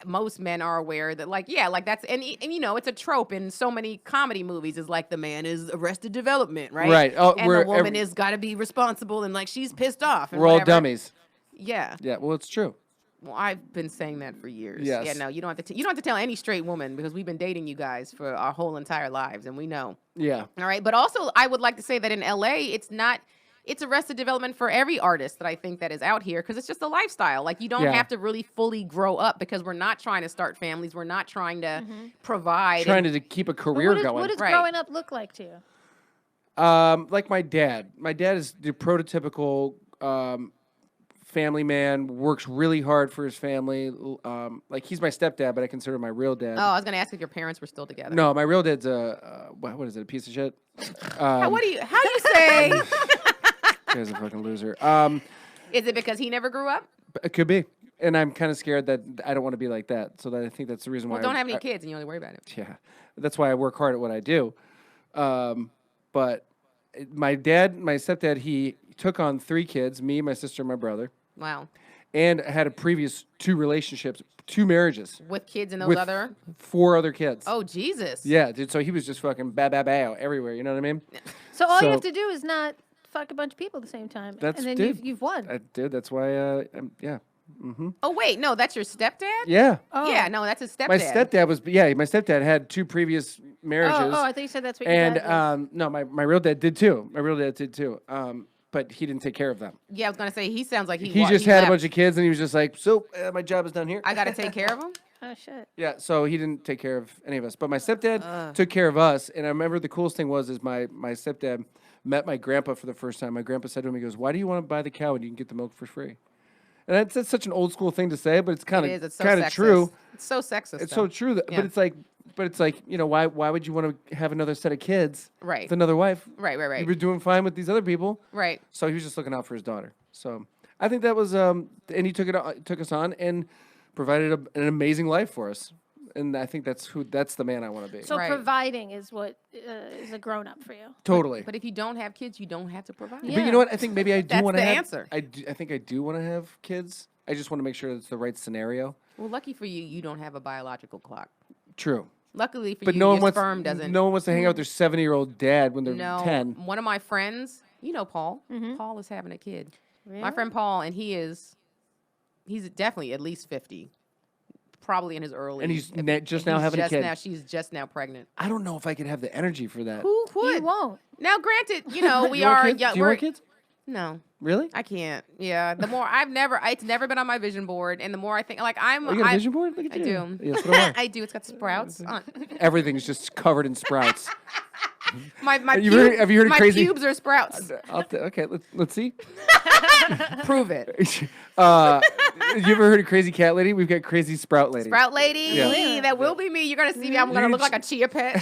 most men are aware that like that's and you know it's a trope in so many comedy movies is like the man is Arrested Development, right? Right. Oh, and the woman is got to be responsible and like she's pissed off. And We're all whatever. dummies. Yeah. Yeah. Well, it's true. Well, I've been saying that for years. Yes. Yeah. No, you don't have to. You don't have to tell any straight woman because we've been dating you guys for our whole entire lives, and we know. Yeah. All right. But also, I would like to say that in LA, it's not. It's Arrested Development for every artist that I think that is out here because it's just a lifestyle. Like you don't Yeah. have to really fully grow up because we're not trying to start families. We're not trying to provide. Trying to keep a But career going. what does Right. growing up look like to you? Like my dad. My dad is the prototypical family man. Works really hard for his family. Like he's my stepdad, but I consider him my real dad. Oh, I was gonna ask if your parents were still together. No, my real dad's a what is it? A piece of shit. How do you say? He's a fucking loser. Is it because he never grew up? It could be, and I'm kind of scared that I don't want to be like that. So that I think that's the reason why. Well, don't have any I- kids and you only worry about it. Yeah, that's why I work hard at what I do. But my stepdad, he took on 3 kids, me, my sister, and my brother, Wow. and had a previous 2 relationships, 2 marriages With kids and those with other. 4 other kids. Oh Jesus. Yeah, dude. So he was just fucking bow everywhere. You know what I mean? So all you So- have to do is not fuck a bunch of people at the same time. That's and then dude. you've won. Dude, that's why. Yeah. Oh wait, no, that's your stepdad. Yeah. Oh. Yeah, no, that's his stepdad. My stepdad was. Yeah, my stepdad had 2 previous marriages. Oh, I thought you said that's what your And dad was. no, my real dad did too. My real dad did too. But he didn't take care of them. Yeah, I was gonna say he sounds like He just had left. a bunch of kids, and he was just like, "So my job is done here." I gotta take care of him. Oh, shit. Yeah, so he didn't take care of any of us. But my stepdad took care of us, and I remember the coolest thing was my stepdad met my grandpa for the first time, my grandpa said to him, he goes, "Why do you want to buy the cow when you can get the milk for free?" And that's such an old school thing to say, but it's kind It is. It's so of sexist. true. It's so sexist. It's though. so true. Yeah. But it's like, you know, why would you want to have another set of kids Right. with another wife? Right. You were doing fine with these other people. Right. So he was just looking out for his daughter. So I think that was, and he took us on and provided an amazing life for us. And I think that's the man I want to be. So Right. providing is what is a grown up for you. Totally. But if you don't have kids, you don't have to provide. Yeah. But you know what? I think maybe I do That's want to the have. answer. I think I do want to have kids. I just want to make sure it's the right scenario. Well, lucky for you, you don't have a biological clock. True. Luckily for But you, no one your wants. sperm doesn't. No one wants to hang out with their 70-year-old dad when they're No. 10. One of my friends, you know Paul. Paul is having a kid. Really? My friend Paul, and he's definitely at least 50. Probably in his early. And he's if- just and now he's having a just kid. Now, she's just now pregnant. I don't know if I could have the energy for that. Who would? You won't. Now, granted, you know we You want are. kids? young. Do you want kids? No, Really? I can't. Yeah, the more it's never been on my vision board, and the more I think, like Oh, you got a vision board? Look at I you. do. Yes, so do I. I do. It's got sprouts on. Everything's just covered in sprouts. My Have you heard of my crazy- pubes are sprouts. Okay, let's see. Prove it. You ever heard of Crazy Cat Lady? We've got Crazy Sprout Lady. Sprout lady, Yeah. that will be me. You're gonna see me. I'm gonna look like a chia pet.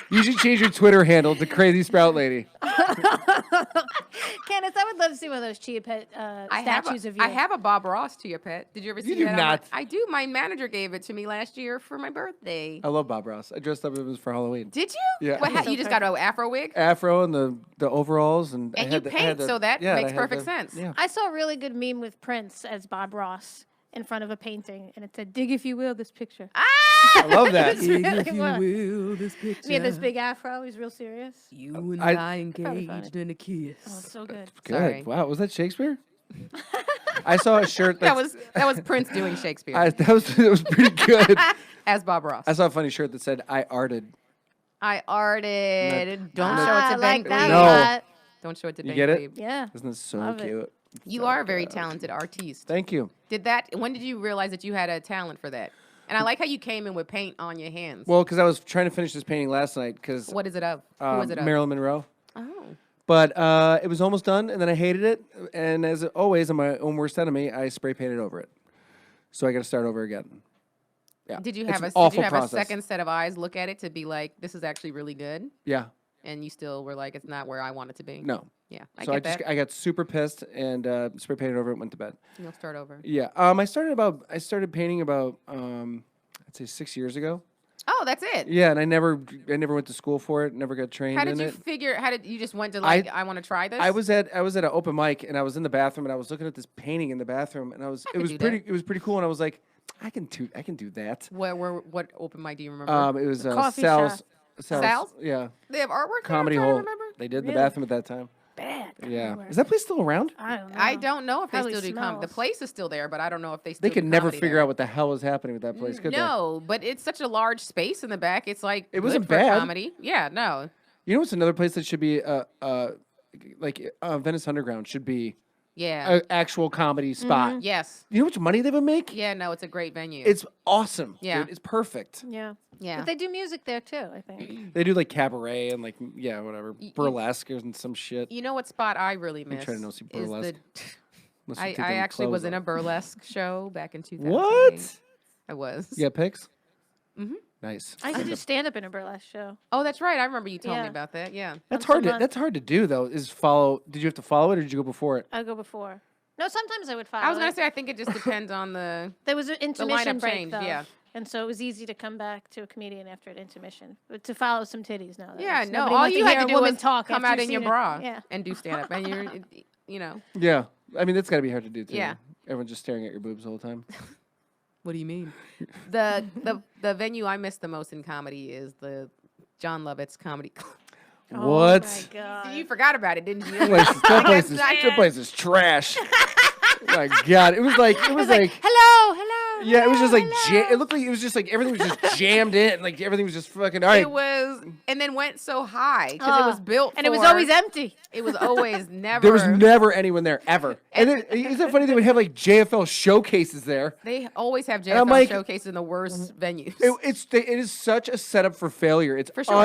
You should change your Twitter handle to Crazy Sprout Lady. Candice, I would love to see one of those Chia Pet statues of you. I have a Bob Ross chia pet. Did you ever see do that? not. I do. My manager gave it to me last year for my birthday. I love Bob Ross. I dressed up as for Halloween. Did you? Yeah. What, So you just got an afro wig? Afro and the overalls and I And had you the- I had paint, so that yeah, makes I had perfect sense. Yeah. I saw a really good meme with Prince as Bob Ross in front of a painting, and it said, "Dig if you will, this picture." I love that. It really was. will, this picture. He had this big afro. He's real serious. You and I- I Probably funny. engaged in a kiss. Oh, it's so good. Good. Sorry. Wow, was that Shakespeare? I saw a shirt That that's, was Prince doing Shakespeare that was pretty good. as Bob Ross. I saw a funny shirt that said "I arted." I arted. Don't show Ah, it I to like Ben that Glebe. a No. lot. Don't show it to You Ben get it? Glebe. Yeah. Isn't this so Love it. cute? You are a very talented artiste. Thank you. When did you realize that you had a talent for that? And I like how you came in with paint on your hands. Well, because I was trying to finish this painting last night because What is it of? Who is it of? Marilyn Monroe. Oh. But it was almost done, and then I hated it. And as always, I'm my own worst enemy. I spray painted over it, so I got to start over again. Yeah. Did you It's have an a awful process. second set of eyes look at it to be like, this is actually really good? Yeah. And you still were like, it's not where I want it to be? No. Yeah, I So get that. I got super pissed and spray painted over it. Went to bed. You'll start over. Yeah. I started painting about I'd say 6 years ago. Oh, that's it. Yeah, and I never went to school for it. Never got trained How did in you it. figure? How did you just went to like? I want to try this. I was at an open mic and I was in the bathroom and I was looking at this painting in the bathroom and could do that. it was pretty cool and I was like, I can do that. What open mic do you remember? It was coffee Sal's. Sal's? Yeah. They have artwork. Comedy there? I'm trying to Hole. remember. They did the Really? bathroom at that time. Bad. Yeah. everywhere. Is that place still around? I don't know. I don't know if they Probably still do comedy. The smells. place is still there, but I don't know if they still. They do could never comedy figure there. out what the hell was happening with that place, could No, but it's such a large space in the back. It's like It wasn't good for bad. comedy. Yeah, no. they? You know what's another place that should be Venice Underground should be Yeah. an actual comedy spot. Yes. You know how much money they would make? Yeah. No, it's a great venue. It's awesome. Yeah. Dude. It's perfect. Yeah. yeah. But they do music there too, I think. They do like cabaret and like whatever burlesque and some shit. You know what spot I really miss? trying to know some is burlesque. Unless you I take any actually was clothes in a off. burlesque show back in 2008. What? I was. You got pics? Mm-hmm. Nice. I used to do stand up in a burlesque show. Oh, that's right. I remember you telling me Yeah. about that. Yeah. That's once a hard. month. That's hard to do though. Is follow? Did you have to follow it, or did you go before it? I'd go before. No, sometimes I would follow. I was gonna it. say I think it just depends on the. There was an intermission lineup break, changed, though. yeah. And so it was easy to come back to a comedian after an intermission. But to follow some titties now. that Yeah. is- No. nobody All wants you hear had a to do woman was talk come after out you've in your seen bra it. Yeah. and do stand up, and you're, you know. Yeah. I mean, that's got to be hard to do too. Yeah. Everyone's just staring at your boobs the whole time. What do you mean? the venue I miss the most in comedy is the John Lovett's Comedy Club. What? Oh my God. You forgot about it, didn't you? That place is trash. My God, it was like Hello, hello. yeah, it was just like hello. it looked like it was just like everything was just jammed in, like everything was just fucking all right. It was, and then went so high because it was built, And it was for- always empty. It was always never. There was never anyone there ever. And then, isn't it funny they would have like JFL showcases there? They always have I'm JFL like- showcases in the worst venues. It is such a setup for failure. It's For sure.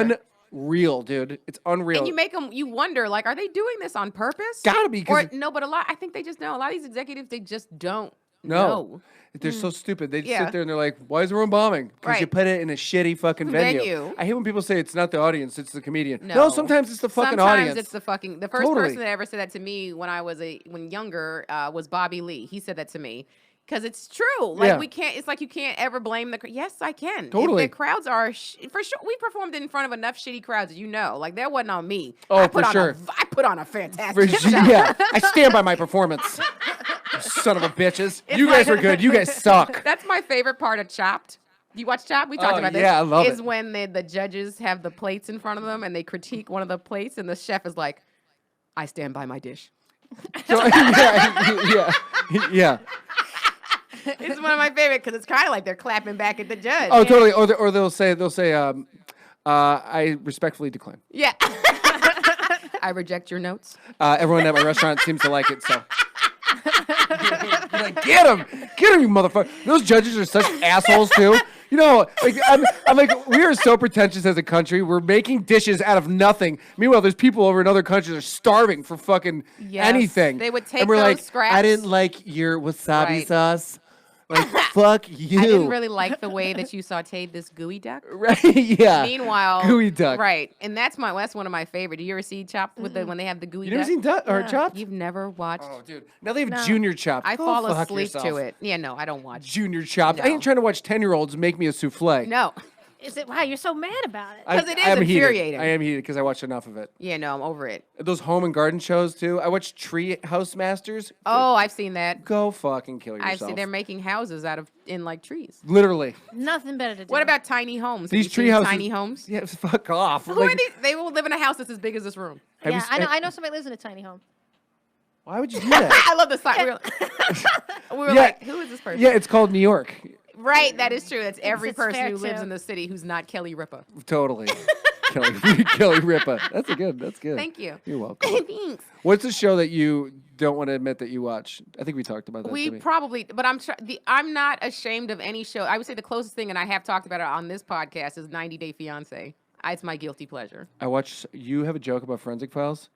unreal, dude. It's unreal. And you wonder, like, are they doing this on purpose? Gotta be, 'cause no, but I think they just know. A lot of these executives, they just don't No. know. They're so stupid. They just Yeah. sit there and they're like, why is everyone bombing? Because you Right. put it in a shitty fucking venue. Venue. I hate when people say it's not the audience, it's the comedian. No. No, sometimes it's the fucking Sometimes audience. it's the fucking. The first Totally. person that ever said that to me when I was younger was Bobby Lee. He said that to me. Because it's true. Like, Yeah. we can't, it's like you can't ever blame the, yes, I can. Totally. If the crowds are, for sure, we performed in front of enough shitty crowds, that that wasn't on me. Oh, I put for on sure. I put on a fantastic For- show. yeah, I stand by my performance. You son of a bitches. You guys were good. You guys suck. That's my favorite part of Chopped. Do you watch Chopped? We talked Oh, about this. yeah, I love Is it. when the judges have the plates in front of them and they critique one of the plates and the chef is like, I stand by my dish. So, yeah. It's one of my favorite because it's kind of like they're clapping back at the judge. Oh, totally. Or they'll say, I respectfully decline. Yeah. I reject your notes. Everyone at my restaurant seems to like it, so. You're like, get him, you motherfucker. Those judges are such assholes too. You know, like I'm like, we are so pretentious as a country. We're making dishes out of nothing. Meanwhile, there's people over in other countries that are starving for fucking Yes, anything. they would take and we're those like, scraps. I didn't like your wasabi Right. sauce. Like, fuck you. I didn't really like the way that you sauteed this gooey duck. Right? Yeah. Meanwhile, gooey duck. Right, and that's one of my favorite. Do you ever see Chopped with when they have the gooey You never duck? seen duck or Yeah. chopped? You've never watched? Oh, dude. Now they have No. junior chopped. I Go fall fuck asleep yourself. to it. Yeah, no, I don't watch. Junior chopped. I No. ain't trying to watch 10-year-olds make me a souffle. No, Is it? Wow, you're so mad about it. 'Cause it is I'm heated. infuriating. I am heated because I watched enough of it. yeah, no, I'm over it. Those home and garden shows too. I watched Tree House Masters. Oh, I've seen that. Go fucking kill yourself. I've seen they're making houses in like trees. Literally. Nothing better to do. What about tiny homes? These Have you tree seen houses. tiny homes. Yeah, fuck off. Who are these? They will live in a house that's as big as this room. Have you Yeah, s- I know somebody lives in a tiny home. Why would you do that? I love the sign. We were Yeah. like, who is this person? Yeah, it's called New York. Right, that is true. That's every it's person fair, who lives too. in the city who's not Kelly Ripa. Totally. Kelly Ripa. That's good. That's good. Thank you. You're welcome. Thanks. What's the show that you don't want to admit that you watch? I think we talked about that. We didn't we? probably, but I'm not ashamed of any show. I would say the closest thing, and I have talked about it on this podcast, is 90 Day Fiance. It's my guilty pleasure. I watch. You have a joke about Forensic Files?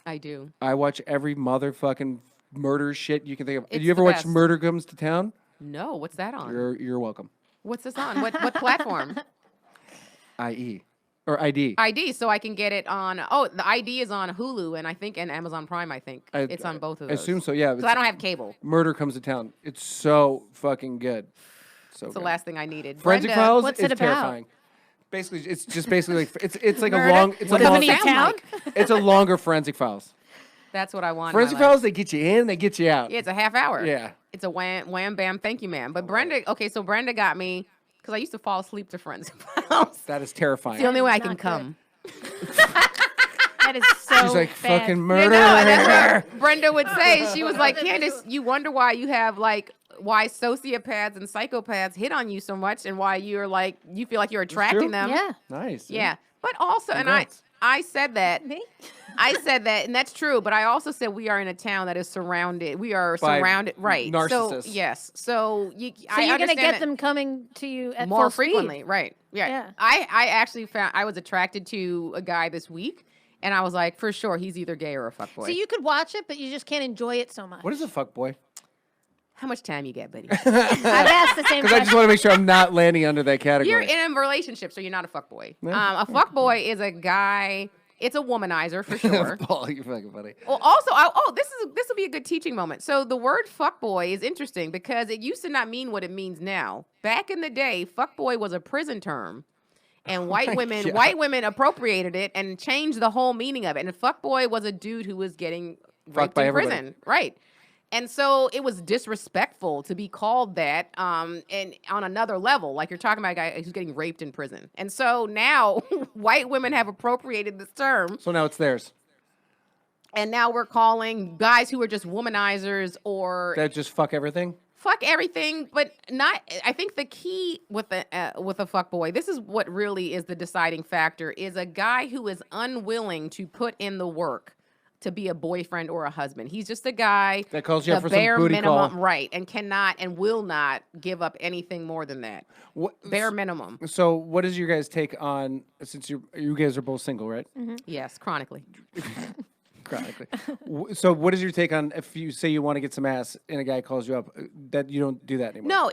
I do. I watch every motherfucking murder shit you can think of. Did It's you ever the watch best. Murder Comes to Town? No, what's that on? You're welcome. What's this on? What platform? IE or ID. ID, so I can get it on. Oh, the ID is on Hulu and Amazon Prime. I think it's on both of I those. assume so. Yeah. Because I don't have cable. Murder Comes to Town. It's so fucking good. So It's the good. last thing I needed. Forensic Brenda, Files what's is it about? terrifying. Basically, it's just basically like it's like Murder? a long it's What a does long it sound it's a longer Forensic Files. That's what I want. in my Forensic life. Files, they get you in, they get you out. Yeah, it's a half hour. Yeah. It's a wham bam, thank you, ma'am. But Brenda, okay, so Brenda got me because I used to fall asleep to Forensic Files. That is terrifying. It's the only way I can Not good. come. That is so She's like bad. fucking You murder. know, and that's what Brenda would say. She was like, Candice, you wonder why you have why sociopaths and psychopaths hit on you so much and why you're like, you feel like you're attracting true. them. Yeah. Nice. Yeah. But also, Congrats. and I said that. Me? I said that, and that's true. But I also said we are in a town that is surrounded. We are By surrounded, right? So narcissists. yes. So So I you're gonna understand get that them coming to you at more full speed. frequently, right? Yeah. Yeah. I actually found I was attracted to a guy this week, and I was like, for sure, he's either gay or a fuckboy. So you could watch it, but you just can't enjoy it so much. What is a fuck boy? How much time you get, buddy? I've asked the same Because I just question. want to make sure I'm not landing under that category. You're in a relationship, so you're not a fuckboy. Yeah. A fuckboy is a guy. It's a womanizer for sure. Paul, you're fucking funny. Well, also, this will be a good teaching moment. So the word fuckboy is interesting because it used to not mean what it means now. Back in the day, fuckboy was a prison term, and white women appropriated it and changed the whole meaning of it. And a fuckboy was a dude who was getting Fucked raped by in everybody. prison, right? And so it was disrespectful to be called that, and on another level, like you're talking about a guy who's getting raped in prison. And so now white women have appropriated this term, So now it's theirs. and now we're calling guys who are just womanizers or That just fuck everything. fuck everything, but not. I think the key with a fuckboy, this is what really is the deciding factor, is a guy who is unwilling to put in the work to be a boyfriend or a husband. He's just a guy That calls you the up for some bare booty minimum, call. right? And cannot and will not give up anything more than that. What, Bare minimum. so, what is your guys' take on, since you guys are both single, right? Yes, chronically. Chronically. So, what is your take on if you say you want to get some ass and a guy calls you up, that you don't do that anymore? No,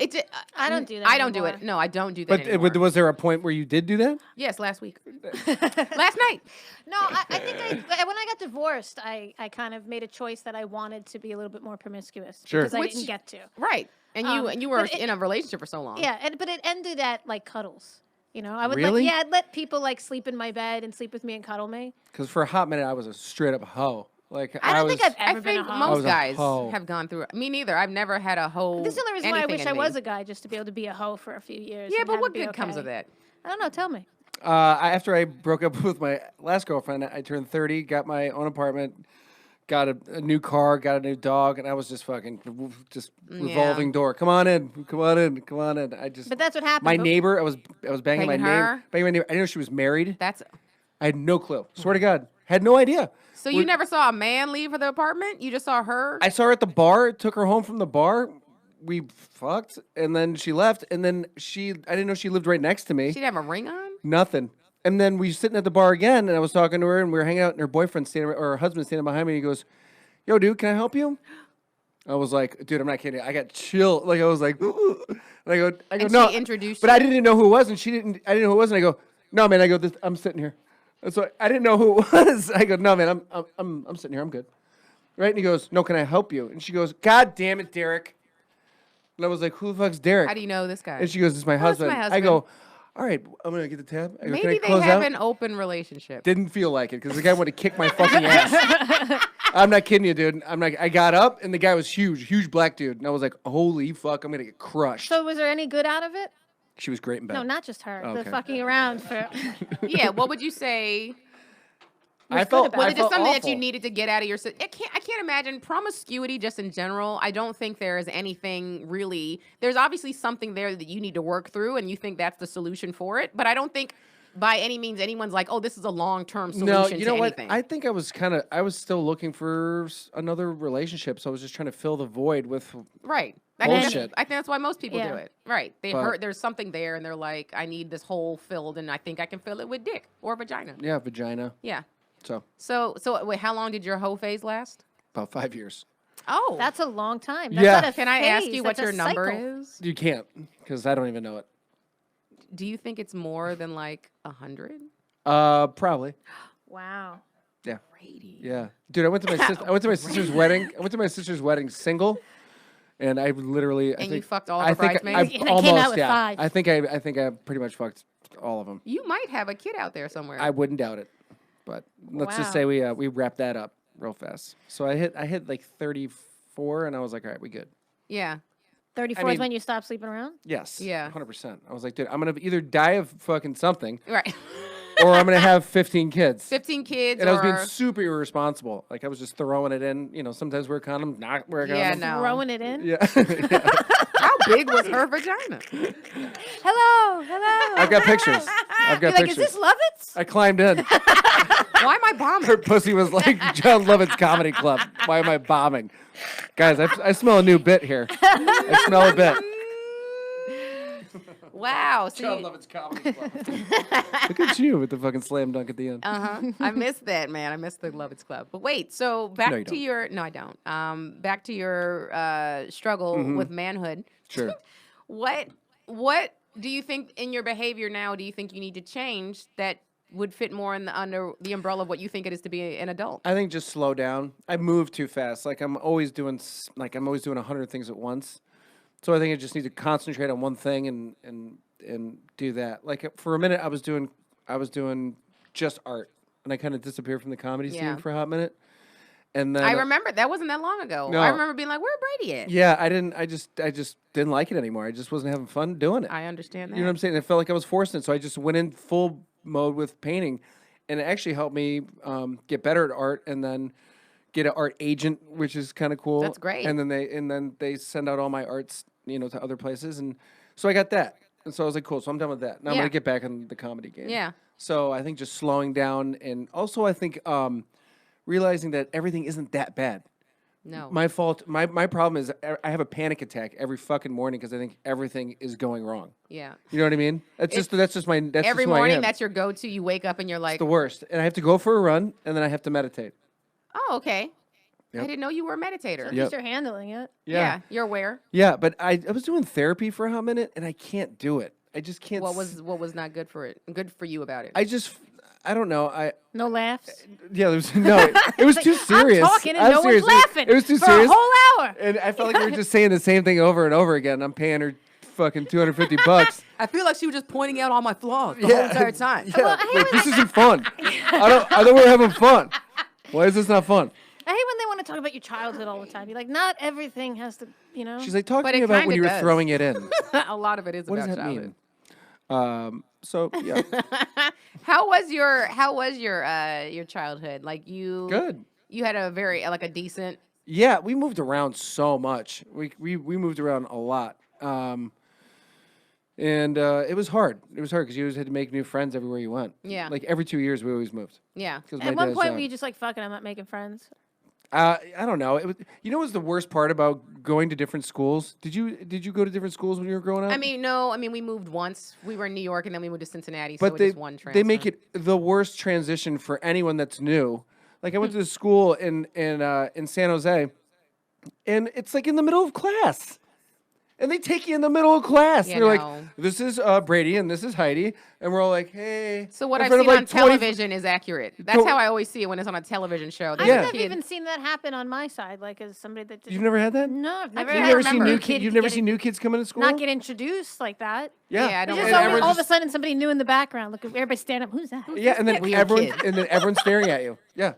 I don't do that I don't do anymore. it. No, I don't do that But anymore. was there a point where you did do that? Yes, last week. Last night. No, I think when I got divorced, I kind of made a choice that I wanted to be a little bit more promiscuous. Sure. Because I Which- didn't get to. Right. And you were but it- in a relationship for so long. Yeah, but it ended at like cuddles. You know, I would Really? I'd let people like sleep in my bed and sleep with me and cuddle me. Because for a hot minute, I was a straight up hoe. Like I don't was, think I've I ever been a think hoe. most was a guys hoe. have gone through it. Me neither. I've never had a hoe. This is the only reason why I anything wish in I me. was a guy, just to be able to be a hoe for a few years. Yeah, and but have what it be good comes of okay. that? I don't know. Tell me. After I broke up with my last girlfriend, I turned 30, got my own apartment, got a new car, got a new dog, and I was just fucking revolving door. Come on in, come on in, come on in. But that's what happened. My But- neighbor, I was banging my Banging neighbor. her? Banging my neighbor. I didn't know she was married. That's I had no clue. Swear to God, had no idea. so you never saw a man leave for the apartment? You just saw her? I saw her at the bar. Took her home from the bar. We fucked, and then she left. And then I didn't know she lived right next to me. She'd have a ring on? Nothing. And then we sitting at the bar again, and I was talking to her, and we were hanging out, and her boyfriend or her husband standing behind me, and he goes, "Yo, dude, can I help you?" I was like, "Dude, I'm not kidding. I got chill." Like I was like, "Ooh." And I go, And "No." she introduced but you? I didn't know who it was, and she didn't. I didn't know who it was, and I go, "No, man." I go, "I'm sitting here." And so I didn't know who it was. I go, "No, man, I'm sitting here. I'm good." Right? And he goes, "No, can I help you?" And she goes, "God damn it, Derek." And I was like, "Who the fuck's Derek?" How do you know this guy? And she goes, "This is my Oh, it's my husband." I go, husband. "All right, I'm gonna get the tab." I go, "Can I Maybe they close have out?" an open relationship. Didn't feel like it because the guy wanted to kick my fucking ass. I'm not kidding you, dude. I got up and the guy was huge black dude, and I was like, "Holy fuck, I'm gonna get crushed." So was there any good out of it? She was great in bed. No, not just her. Okay. The fucking around for. Yeah, what would you say? I felt. about Was it. it just something that you awful. needed to get out of your system? I can't imagine promiscuity just in general. I don't think there is anything really. There's obviously something there that you need to work through, and you think that's the solution for it. But I don't think by any means anyone's like, oh, this is a long-term solution No, you know to what? anything. I think I was still looking for another relationship, so I was just trying to fill the void with. Right. I think, Bullshit. I think that's why most people do Yeah. it. Right. They But- heard there's something there, and they're like, I need this hole filled, and I think I can fill it with dick or vagina. Yeah, vagina. Yeah. So So wait, how long did your hoe phase last? about 5 years. Oh, That's a long time. Yeah. That's not a Can I ask phase, you what that's a your number cycle. is? You can't because I don't even know it. Do you think it's more than like 100? Probably. Wow. Yeah. Brady. Yeah, dude. I went to my sister's wedding. I went to my sister's wedding single, and I literally. I And you think, fucked all of I the think bridesmaids? And I came out with 5. I think I pretty much fucked all of them. You might have a kid out there somewhere. I wouldn't doubt it, but let's just Wow. say we wrapped that up real fast. So I hit like 34, and I was like, all right, we good. yeah. 34 I mean- is when you stop sleeping around? Yes. Yeah. 100%. I was like, dude, I'm gonna either die of fucking something, Right. or I'm gonna have 15 kids. 15 kids. And I was being or- super irresponsible. Like I was just throwing it in. You know, sometimes wear a condom, not wear a condom. Yeah, no. Throwing it in? Yeah. How big was her vagina? Hello, hello. I've got pictures. I've got You're like, pictures. is this Lovitz? I climbed in. Why am I bombing? Her pussy was like John Lovett's Comedy Club. Why am I bombing? Guys, I smell a new bit here. I smell a bit. Wow. So you, Lovett's Comedy Club. Look at you with the fucking slam dunk at the end. I missed that, man. I missed the Lovitz Club. But wait, so back No, you to don't. your no, I don't. Back to your struggle Mm-hmm. with manhood. Sure. What do you think in your behavior now? Do you think you need to change that would fit more in the under the umbrella of what you think it is to be an adult? I think just slow down. I move too fast. Like I'm always doing 100 things at once. So I think I just need to concentrate on one thing and do that. Like for a minute, I was doing just art, and I kind of disappeared from the comedy Yeah. scene for a hot minute. And then I remember that wasn't that long ago. No. I remember being like, "Where Brady at?" yeah, I just didn't like it anymore. I just wasn't having fun doing it. I understand that. You know what I'm saying? I felt like I was forcing it, so I just went in full mode with painting, and it actually helped me get better at art, and then get an art agent, which is kind of cool. That's great. And then they send out all my arts, to other places, and so I got that, and so I was like, cool. So I'm done with that. Now I'm Yeah. gonna get back in the comedy game. Yeah. So I think just slowing down, and also I think realizing that everything isn't that bad. No. My fault. My problem is I have a panic attack every fucking morning because I think everything is going wrong. Yeah. You know what I mean? That's just Every just who I morning, am. that's your go-to. You wake up and you're like, the worst. And I have to go for a run and then I have to meditate. oh, okay. Yep. I didn't know you were a meditator. At Yep. least you're handling it. Yeah, you're aware. Yeah, but I was doing therapy for a hot minute and I can't do it. I just can't. What was not good for it? Good for you about it? I don't know. No laughs. Yeah, there was no. It was too serious. I'm talking and I'm no serious. one's laughing. It was too for serious. a whole hour. And I felt like we were just saying the same thing over and over again. I'm paying her fucking $250. I feel like she was just pointing out all my flaws the Yeah. whole entire time. Yeah, like, this isn't fun. I thought we were having fun. Why is this not fun? I hate when they want to talk about your childhood all the time. You're like, not everything has to, She's like, talk But to me it about when kinda you were does. throwing it in. A lot of it is What does about that childhood. mean? So yeah, How was your your childhood? Like you good. You had a very like a decent. Yeah, we moved around so much. We moved around a lot. And it was hard. It was hard because you always had to make new friends everywhere you went. Yeah. Like every 2 years, we always moved. Yeah. 'Cause At my one dad's point, job. were you just like, fuck it, I'm not making friends? I don't know. It was. You know, what was the worst part about going to different schools? Did you go to different schools when you were growing up? I mean, no. I mean, we moved once. We were in New York, and then we moved to Cincinnati. but so they it was one transfer. they make it the worst transition for anyone that's new. Like I went to the school in San Jose, and it's like in the middle of class. And they take you in the middle of class. Yeah, and they're no. like, this is Brady and this is Heidi. And we're all like, hey. So what in I've front of, seen like, on 20 television is accurate. That's how I always see it when it's on a television show. I There's Yeah. a think I've kid- even seen that happen on my side, like as somebody that did. You've never had that? No, I've never, can't had You've never a seen new new kid. You've never getting- seen new kids come into school? Not get introduced like that. Yeah, I Yeah. don't It's know. just And all, everyone's all of a just- sudden somebody new in the background. Look, everybody stand up. Who's that? Yeah, and then Weird everyone kid. and then everyone's staring at you. Yeah.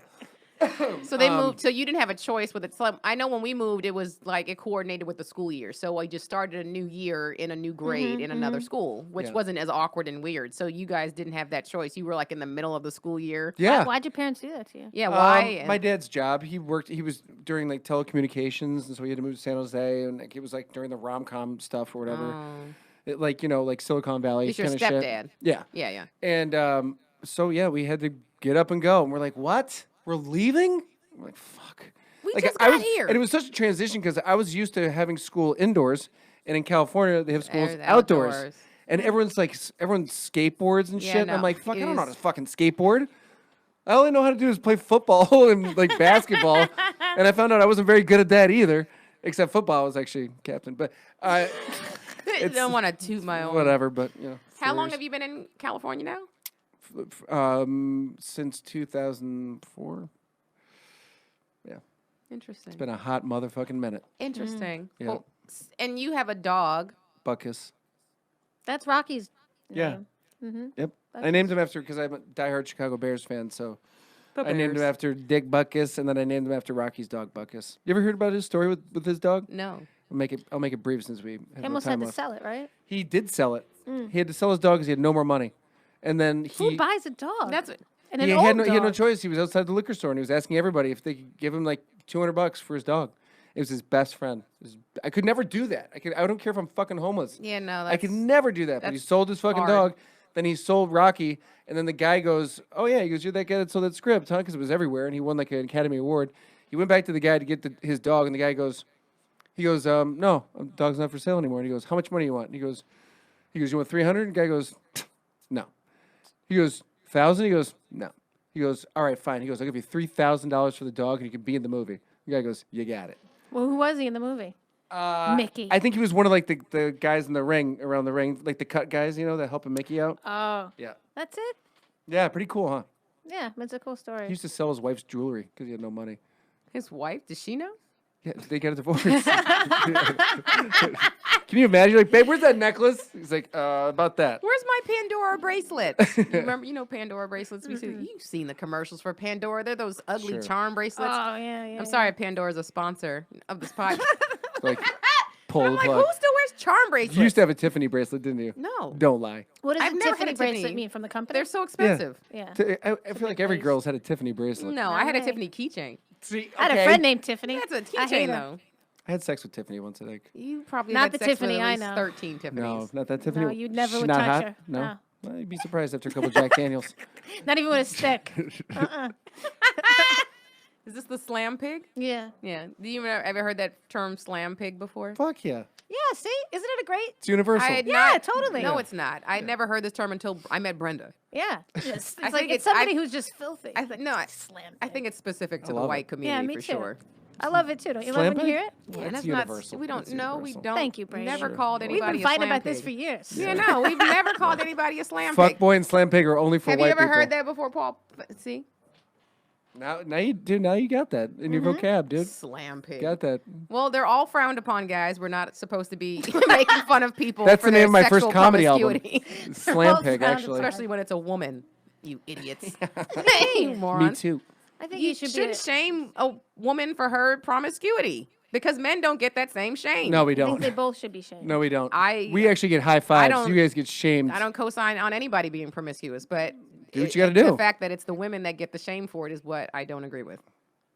So they moved. So you didn't have a choice with it. So I know when we moved, it was like it coordinated with the school year. So I just started a new year in a new grade in another school, which Yeah. wasn't as awkward and weird. So you guys didn't have that choice. You were like in the middle of the school year. Yeah. Why'd your parents do that to you? Yeah. Why? My dad's job, he was during like telecommunications, and so he had to move to San Jose, and like, it was like during the rom-com stuff or whatever. Like, like Silicon Valley It's your kind of shit. stepdad. Yeah. Yeah. Yeah. And so yeah, we had to get up and go, and we're like, "What? We're leaving?" I'm like, "Fuck." We Like, just I got was, here. and it was such a transition because I was used to having school indoors, and in California they have schools There's outdoors. outdoors. And everyone's like, everyone skateboards and Yeah, shit. And I'm no, like, fuck, I it don't know how to is- fucking skateboard. I only know how to do is play football and like basketball. And I found out I wasn't very good at that either, except football. I was actually captain. But I it's don't want to toot my own. whatever. But How long have you been in California now? Since 2004. Yeah, Interesting. it's been a hot motherfucking minute. Interesting. Yeah. Well, and you have a dog. Buckus. That's Rocky's Yeah. name. Yep. I named him after because I'm a diehard Chicago Bears fan. So I named him Bears. after Dick Buckus, and then I named him after Rocky's dog Buckus. You ever heard about his story with his dog? No. I'll make it brief since we have He no almost time had to left. sell it, right? He did sell it. He had to sell his dog because he had no more money, and then Who buys a dog? That's and he an had old no he had no dog. choice. He was outside the liquor store and he was asking everybody if they could give him like $200 for his dog. It was his best friend. I could never do that. I don't care if I'm fucking homeless. Yeah, no. I could never do that. But he that's sold his fucking hard. dog. Then he sold Rocky, and then the guy goes, "Oh yeah," he goes, "You're that guy that sold that script, huh?" Because it was everywhere, and he won like an Academy Award. He went back to the guy to get his dog, and the guy goes, "No, dog's not for sale anymore." And he goes, "How much money you want?" And he goes, "You want 300?" And the guy goes, "No." He goes, 1,000? He goes, "No." He goes, "All right, fine." He goes, "I'll give you $3,000 for the dog, and you can be in the movie." The guy goes, "You got it." Well, who was he in the movie? Mickey. I think he was one of like the guys in the ring, around the ring, like the cut guys, that helping Mickey out. Oh, Yeah. that's it? Yeah, pretty cool, huh? Yeah, it's a cool story. He used to sell his wife's jewelry because he had no money. His wife, does she know? Yeah, they got a divorce. Can you imagine? Like, babe, where's that necklace? He's like, about that. Where's my Pandora bracelet? You remember, Pandora bracelets? You've seen the commercials for Pandora. They're those ugly Sure. charm bracelets. Oh, yeah. I'm sorry, Pandora's a sponsor of this podcast. Like, pull I'm the like, plug. who still wears charm bracelets? You used to have a Tiffany bracelet, didn't you? No. Don't lie. What does I've a never had Tiffany a bracelet Tiffany. mean from the company? They're so expensive. Yeah. I feel like every girl's had a Tiffany bracelet. No, I had a Okay. Tiffany keychain. See, I had a friend named Tiffany. That's a I hate keychain, her. though. I had sex with Tiffany once, I think. You probably Not had the sex with Tiffany at I least know. 13 Tiffany's. No, not that Tiffany. No, you'd never She's would not touch hot? her. No. No. Well, you'd be surprised after a couple Jack Daniels. Not even with a stick. Is this the slam pig? Yeah. Yeah. Do you ever heard that term slam pig before? Fuck yeah. Yeah, see? Isn't it a great? It's universal. I had Yeah, not- totally. No, Yeah. it's not. I had never heard this term until I met Brenda. Yeah. It's I like think it's it's- somebody I- who's just filthy. I Slam pig. think it's specific to the love white it. community Yeah, me for too. sure. I love it too. Don't you Slam love when you pig? hear it? Yeah, That's that's universal. not. We don't. That's No, we universal. don't. Thank you, Brady. Never Sure. called We've anybody. been a fighting slam about this pig. for years. Yeah, no, we've never called anybody a slam Fuck pig. boy and slam pig are only for Have white you ever people. heard that before, Paul? See, Now you got that in your vocab, dude. slam pig. Got that. Well, they're all frowned upon, guys. We're not supposed to be making fun of people. That's for the their name of my first sexual comedy album. promiscuity. Slam all pig, frowned actually. Especially when it's a woman. You idiots. You Me morons. too. I think You you should shouldn't shame a woman for her promiscuity because men don't get that same shame. No, we I think don't. they both should be shamed. No, we don't. I- we actually get high fives. don't- You guys get shamed. I don't co-sign on anybody being promiscuous, but Do what you gotta do. The fact that it's the women that get the shame for it is what I don't agree with.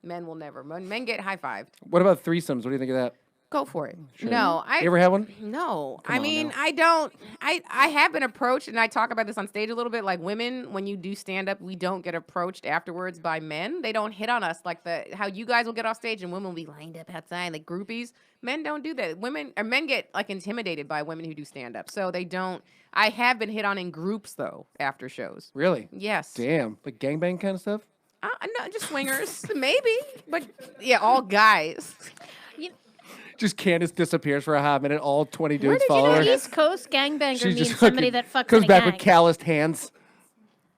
Men will never. Men get high-fived. What about threesomes? What do you think of that? Go for it. No, You ever had one? No, Come I on mean, now. I don't. I have been approached, and I talk about this on stage a little bit. Like women, when you do stand up, we don't get approached afterwards by men. They don't hit on us like how you guys will get off stage, and women will be lined up outside like groupies. Men don't do that. Men get like intimidated by women who do stand up, so they don't. I have been hit on in groups though after shows. Really? Yes. Damn. Like gangbang kind of stuff? No, just swingers, maybe, but yeah, all guys. Just Candice disappears for a hot minute. All 20 Where dudes did you follow know her. East Coast gangbanger She means just somebody fucking that fucks comes in a back gang. with calloused hands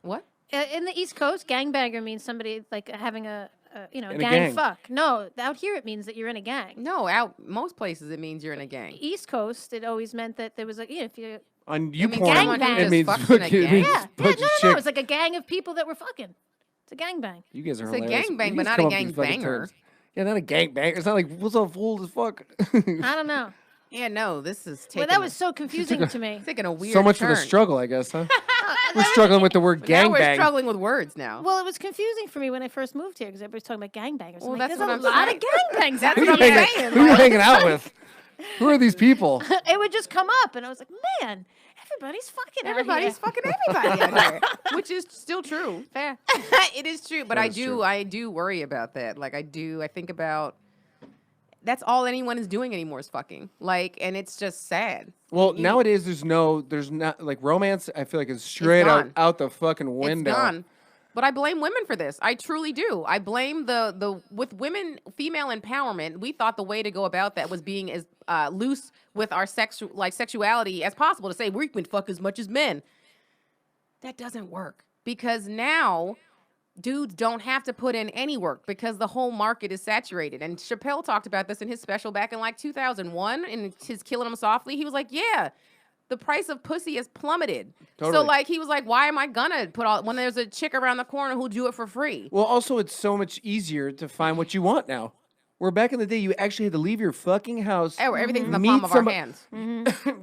What? In the East Coast, gangbanger means somebody like having a In a gang, gang. fuck. No, out here it means that you're in a gang. No, out most places it means you're in a gang. East Coast, it always meant that there was like, if you on you means porn. someone who It just means fucks in a it gang? means yeah, bunch of no, chicks. it's like a gang of people that were fucking. It's a gangbang. You guys are It's a hilarious. gangbang, You but guys not come a up with these fucking gangbanger. terms. Yeah, not a gangbang. It's not like what's up, fool as fuck. I don't know. Yeah, no, this is taking Well, that was so confusing to me. taking a weird So much for turn. the struggle, I guess, huh? We're struggling with the word Now we're gangbang. struggling with words now. Well, it was confusing for me when I first moved here because everybody's talking about gangbangers. Well, I'm that's like, what there's a I'm lot saying. of gangbangs. That's out what here. I'm saying. Who are you hanging out with? Who are these people? It would just come up, and I was like, man, everybody's fucking. Everybody's out here. fucking everybody out here, which is still true. Fair. It is true, but That I is do true. I do worry about that. Like I think about that's all anyone is doing anymore is fucking. Like, and it's just sad. Well, nowadays there's not like romance. I feel like it's straight gone. out the fucking window. It's gone. But I blame women for this. I truly do. I blame the with women, female empowerment. We thought the way to go about that was being as loose with our sexuality as possible to say we can fuck as much as men. That doesn't work because now dudes don't have to put in any work because the whole market is saturated. And Chappelle talked about this in his special back in like 2001 in his Killing 'Em Softly. He was like, yeah, the price of pussy has plummeted. So Totally. like he was like, why am I gonna put all when there's a chick around the corner who'll do it for free? Well, also it's so much easier to find what you want now. Where back in the day you actually had to leave your fucking house. Oh, everything's in the meet palm of somebody- our hands.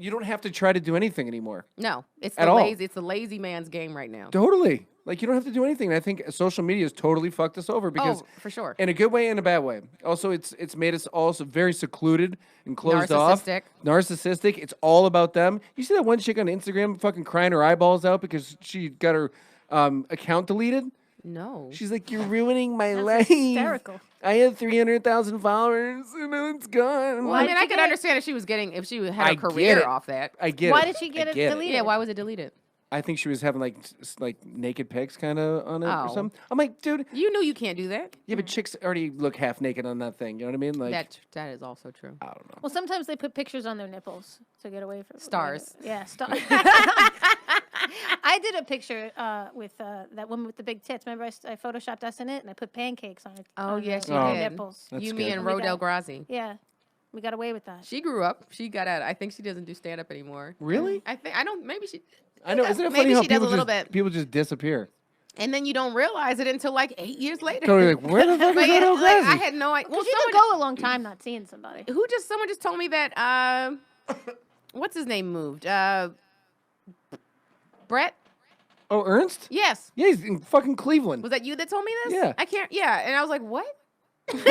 You don't have to try to do anything anymore. No, it's At the all. lazy. It's the lazy man's game right now. Totally. Like you don't have to do anything. And I think social media has totally fucked us over because for sure. in a good way and a bad way. Also, it's made us also very secluded and closed off. Narcissistic. Narcissistic. It's all about them. You see that one chick on Instagram fucking crying her eyeballs out because she got her account deleted? No. She's like, you're ruining my That's life. hysterical. I had 300,000 followers and now it's gone. Well, I mean, did I you could get it? understand if she was getting if she had I a get career it. off that. I get Why it. did she I get it get deleted? Yeah, why was it deleted? I think she was having like naked pics kind of on it or Oh. something. I'm like, dude, You knew you can't do that. yeah, but chicks already look half naked on that thing. You know what I mean? Like, That is also true. I don't know. Well, sometimes they put pictures on their nipples to get away from Stars. Yeah, stars. I did a picture with that woman with the big tits. Remember, I photoshopped us in it, and I put pancakes on it. Oh, on yes, the you Oh. did. nipples. That's You, good. me, and We got- Rodel Grazi. Yeah, we got away with that. She grew up. She got out. I think she doesn't do stand up anymore. Really? I don't. Maybe she. I know. Isn't it Maybe funny how she does a people little just bit. people just disappear? And then you don't realize it until like 8 years later. Totally like, where the fuck But is yeah, that old like, I Gracie? had no idea. Well, Because you could someone, go a long time not seeing somebody. someone just told me that what's his name moved? Brett? Oh, Ernst? Yes. Yeah, he's in fucking Cleveland. Was that you that told me this? Yeah. I can't. Yeah. And I was like, what? And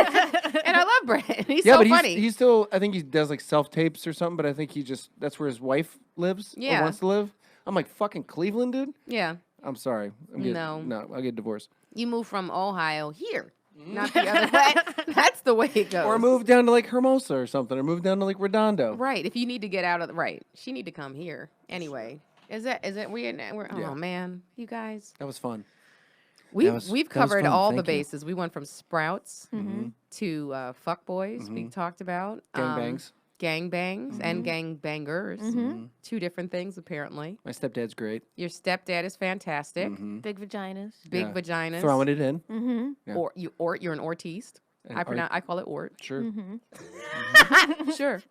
I love Brett. He's Yeah, so but funny. he's still. I think he does like self tapes or something. But I think that's where his wife lives. Yeah. Or wants to live. I'm like fucking Cleveland, dude. yeah. I'm sorry. I'm getting, No. no, I'll get divorced. You moved from Ohio here. not the other way. That's the way it goes. Or move down to like Hermosa or something, or move down to like Redondo. Right. If you need to get out of the right, she need to come here anyway. Is it? We're Yeah. oh man, you guys. That was fun. We've was covered fun. all the Thank you. bases. We went from Sprouts to fuck boys. We talked about Gangbangs. gangbangs and gangbangers. Two different things apparently. My stepdad's great. Your stepdad is fantastic. Big vaginas. Big Yeah. vaginas. Throwing it in. Yeah. Or you're an ortiste. An I call it ort. Sure. Sure.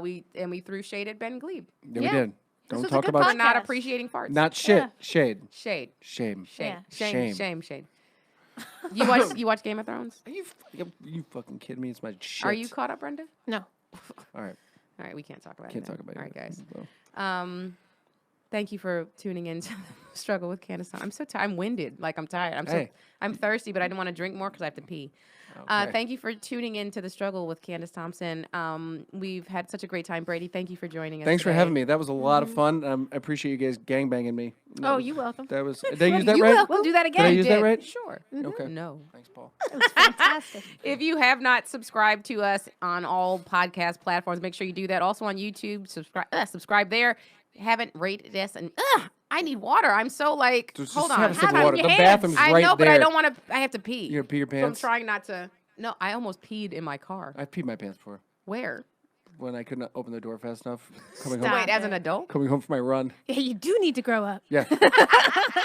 We threw shade at Ben Glebe Yeah, Yeah. we did. This Don't was a talk good for about not podcast. appreciating farts. not shit. Yeah. Shade. shade. Shame. Shade. Yeah. Shame. Shame. Shade. You watch Game of Thrones? Are you fucking kidding me? It's my shit. Are you caught up, Brenda? No. All right. All right, we can't talk about Can't it. talk about it. All right, guys. Well, Thank you for tuning in to the struggle with Candice. I'm so tired. I'm winded. Like I'm tired. Hey. I'm thirsty, but I didn't want to drink more because I have to pee. Okay. Thank you for tuning in to the struggle with Candice Thompson. We've had such a great time, Brady. Thank you for joining us. Thanks for today. having me. That was a lot of fun. I appreciate you guys gangbanging me. That Oh, was- you're welcome. That was. Did I use that You right? welcome. We'll do that Did I again. use that Did. right? Sure. Okay. No. Thanks, Paul. It was fantastic. If you have not subscribed to us on all podcast platforms, make sure you do that. Also on YouTube, subscribe there. Haven't rated us, and I need water. I'm so like, Just hold have on. a sip of Have it water. in The your hands. bathroom's I right know, there. but I don't want to. I have to pee. You gonna pee your So I'm pants? trying not to. No, I almost peed in my car. I peed my pants before Where? when I couldn't open the door fast enough. Coming Stop. home. Wait, as an adult? Coming home from my run. Yeah, you do need to grow up. Yeah.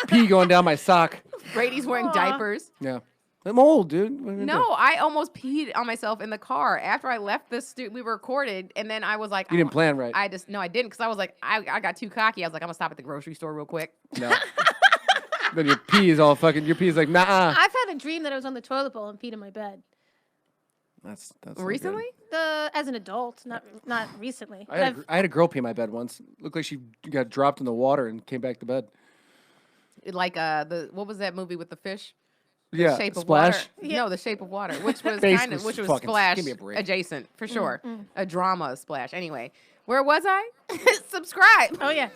Pee going down my sock. Brady's wearing Aw. diapers. Yeah. I'm old, dude. What are you gonna No, I almost peed on myself in the car after I left the we recorded, and then I was like, do? You didn't plan right. I didn't, because I was like, I got too cocky. I was like, I'm gonna stop at the grocery store real quick. No. Then your pee is all fucking. Your pee is like, nah. I've had a dream that I was on the toilet bowl and peed in my bed. That's not good. Recently? As an adult, not recently. I had a girl pee in my bed once. Looked like she got dropped in the water and came back to bed. Like what was that movie with the fish? Yeah. Shape of Splash. Water. No, The Shape of Water, which was Basically, which was fucking Splash give me a break. adjacent for sure. A drama Splash. Anyway, where was I? Subscribe. Oh yeah.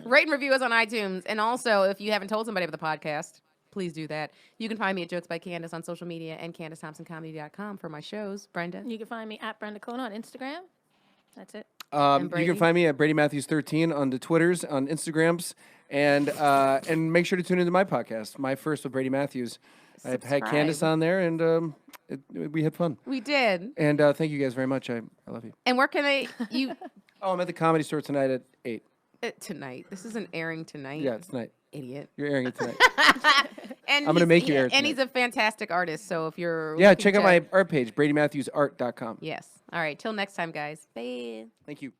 Rate and review us on iTunes. And also, if you haven't told somebody about the podcast, please do that. You can find me at Jokes by Candice on social media and CandiceThompsonComedy.com for my shows. Brenda. You can find me at Brenda Kona on Instagram. That's it. You Brady? can find me at Brady Matthews 13 on the Twitters, on Instagrams, and make sure to tune into my podcast, My First with Brady Matthews. I've had Subscribe. Candice on there, and we had fun. We did. And thank you guys very much. I love you. And where can they you Oh, I'm at the Comedy Store tonight at 8. tonight? This isn't airing tonight. Yeah, it's tonight. Idiot. You're airing it tonight. And I'm gonna make you air it And he's tonight. a fantastic artist. So if you're Yeah, looking check out to- my art page, BradyMatthewsArt.com. Yes. All right. Till next time, guys. Bye. Thank you.